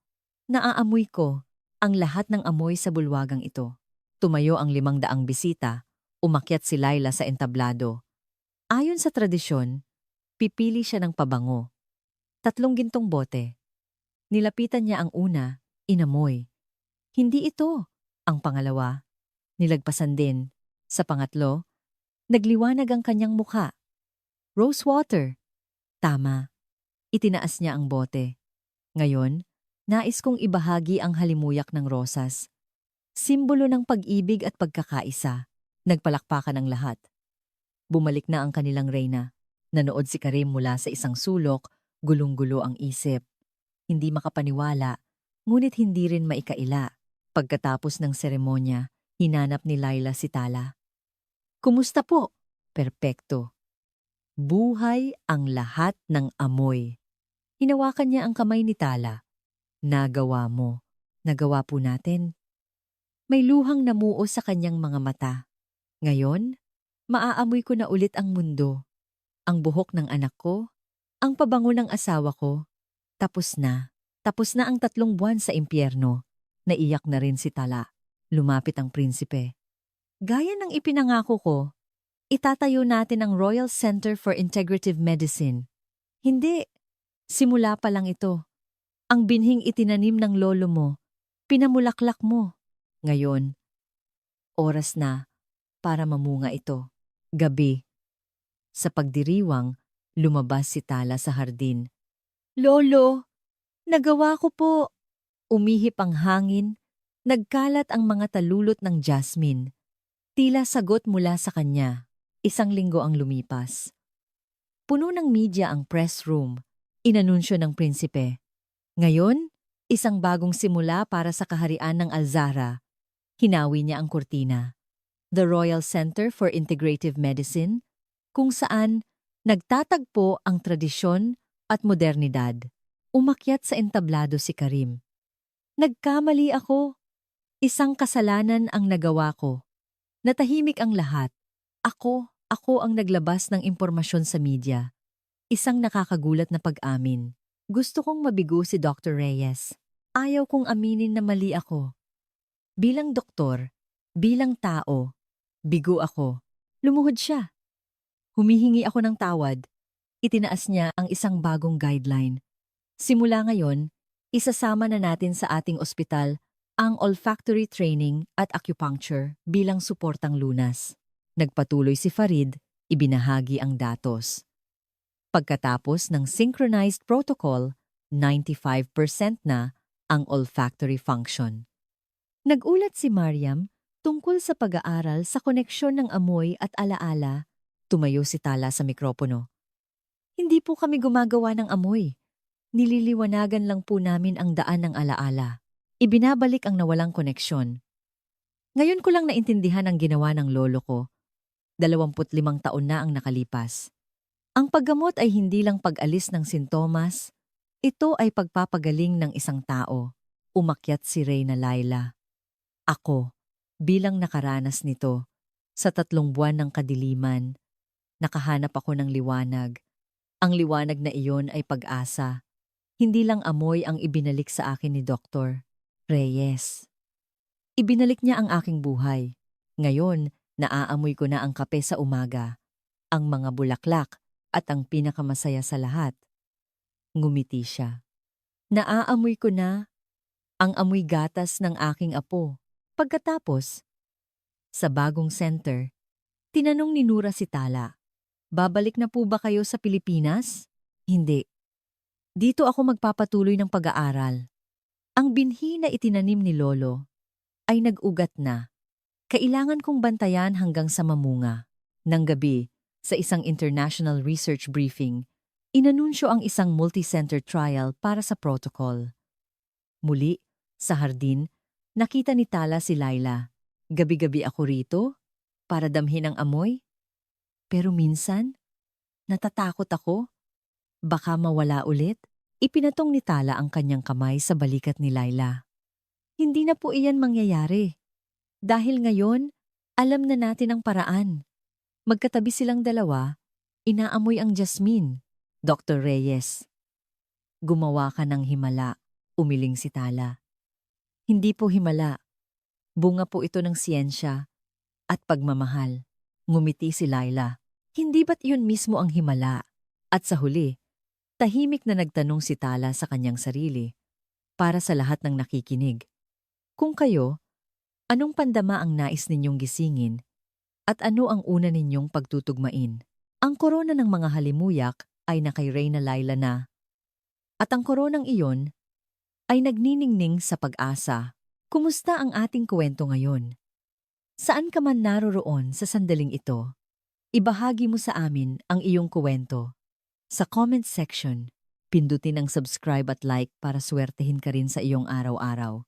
Naaamoy ko ang lahat ng amoy sa bulwagang ito. Tumayo ang 500 bisita, umakyat si Laila sa entablado. Ayon sa tradisyon, pipili siya ng pabango. 3 gintong bote. Nilapitan niya ang una, inamoy. Hindi ito. Ang pangalawa, nilagpasan din. Sa pangatlo, nagliwanag ang kanyang mukha. Rose water. Tama. Itinaas niya ang bote. Ngayon, nais kong ibahagi ang halimuyak ng rosas. Simbolo ng pag-ibig at pagkakaisa. Nagpalakpakan ang lahat. Bumalik na ang kanilang Reyna. Nanood si Karim mula sa isang sulok, gulong-gulo ang isip. Hindi makapaniwala, ngunit hindi rin maikaila. Pagkatapos ng seremonya, hinanap ni Laila si Tala. Kumusta po? Perpekto. Buhay ang lahat ng amoy. Hinawakan niya ang kamay ni Tala. Nagawa mo. Nagawa po natin. May luhang namuo sa kanyang mga mata. Ngayon, maaamoy ko na ulit ang mundo. Ang buhok ng anak ko, ang pabango ng asawa ko. Tapos na. Tapos na ang 3 buwan sa impyerno. Naiyak na rin si Tala. Lumapit ang prinsipe. Gaya ng ipinangako ko, itatayo natin ang Royal Center for Integrative Medicine. Hindi. Simula pa lang ito. Ang binhing itinanim ng lolo mo, pinamulaklak mo. Ngayon, oras na para mamunga ito. Gabi. Sa pagdiriwang, lumabas si Tala sa hardin. Lolo, nagawa ko po. Umihip ang hangin, nagkalat ang mga talulot ng jasmine. Tila sagot mula sa kanya. 1 linggo ang lumipas. Puno ng media ang press room. Inanunsyo ng prinsipe. Ngayon, isang bagong simula para sa kaharian ng Alzara. Hinawi niya ang kurtina. The Royal Center for Integrative Medicine, kung saan nagtatagpo ang tradisyon at modernidad. Umakyat sa entablado si Karim. Nagkamali ako. Isang kasalanan ang nagawa ko. Natahimik ang lahat. Ako ang naglabas ng impormasyon sa media. Isang nakakagulat na pag-amin. Gusto kong mabigo si Dr. Reyes. Ayaw kong aminin na mali ako. Bilang doktor, bilang tao, bigo ako. Lumuhod siya. Humihingi ako ng tawad. Itinaas niya ang isang bagong guideline. Simula ngayon, isasama na natin sa ating ospital ang olfactory training at acupuncture bilang suportang lunas. Nagpatuloy si Farid, ibinahagi ang datos. Pagkatapos ng synchronized protocol, 95% na ang olfactory function. Nagulat si Mariam tungkol sa pag-aaral sa koneksyon ng amoy at alaala. Tumayo si Tala sa mikropono. Hindi po kami gumagawa ng amoy. Nililiwanagan lang po namin ang daan ng alaala. Ibinabalik ang nawalang koneksyon. Ngayon ko lang naintindihan ang ginawa ng lolo ko. 25 taon na ang nakalipas. Ang paggamot ay hindi lang pag-alis ng sintomas. Ito ay pagpapagaling ng isang tao. Umakyat si Reyna Laila. Ako, bilang nakaranas nito, sa 3 buwan ng kadiliman, nakahanap ako ng liwanag. Ang liwanag na iyon ay pag-asa. Hindi lang amoy ang ibinalik sa akin ni Dr. Reyes. Ibinalik niya ang aking buhay. Ngayon, naaamoy ko na ang kape sa umaga, ang mga bulaklak at ang pinakamasaya sa lahat. Ngumiti siya. Naaamoy ko na ang amoy gatas ng aking apo. Pagkatapos, sa bagong center, tinanong ni Nura si Tala, babalik na po ba kayo sa Pilipinas? Hindi. Dito ako magpapatuloy ng pag-aaral. Ang binhi na itinanim ni Lolo ay nag-ugat na. Kailangan kong bantayan hanggang sa mamunga. Nang gabi, Sa isang international research briefing, inanunsyo ang isang multi-center trial para sa protocol. Muli, sa hardin, nakita ni Tala si Laila. Gabi-gabi ako rito para damhin ang amoy. Pero minsan, natatakot ako. Baka mawala ulit. Ipinatong ni Tala ang kanyang kamay sa balikat ni Laila. Hindi na po iyan mangyayari. Dahil ngayon, alam na natin ang paraan. Magkatabi silang dalawa, inaamoy ang jasmine. Dr. Reyes. Gumawa ka ng himala, umiling si Tala. Hindi po himala. Bunga po ito ng siyensya at pagmamahal. Ngumiti si Laila. Hindi ba't yun mismo ang himala? At sa huli, tahimik na nagtanong si Tala sa kanyang sarili para sa lahat ng nakikinig. Kung kayo, anong pandama ang nais ninyong gisingin at ano ang una ninyong pagtutugmain? Ang korona ng mga halimuyak ay na kay Reyna Laila na at ang koronang iyon ay nagniningning sa pag-asa. Kumusta ang ating kwento ngayon? Saan ka man naroroon sa sandaling ito? Ibahagi mo sa amin ang iyong kwento. Sa comment section, pindutin ang subscribe at like para swertehin ka rin sa iyong araw-araw.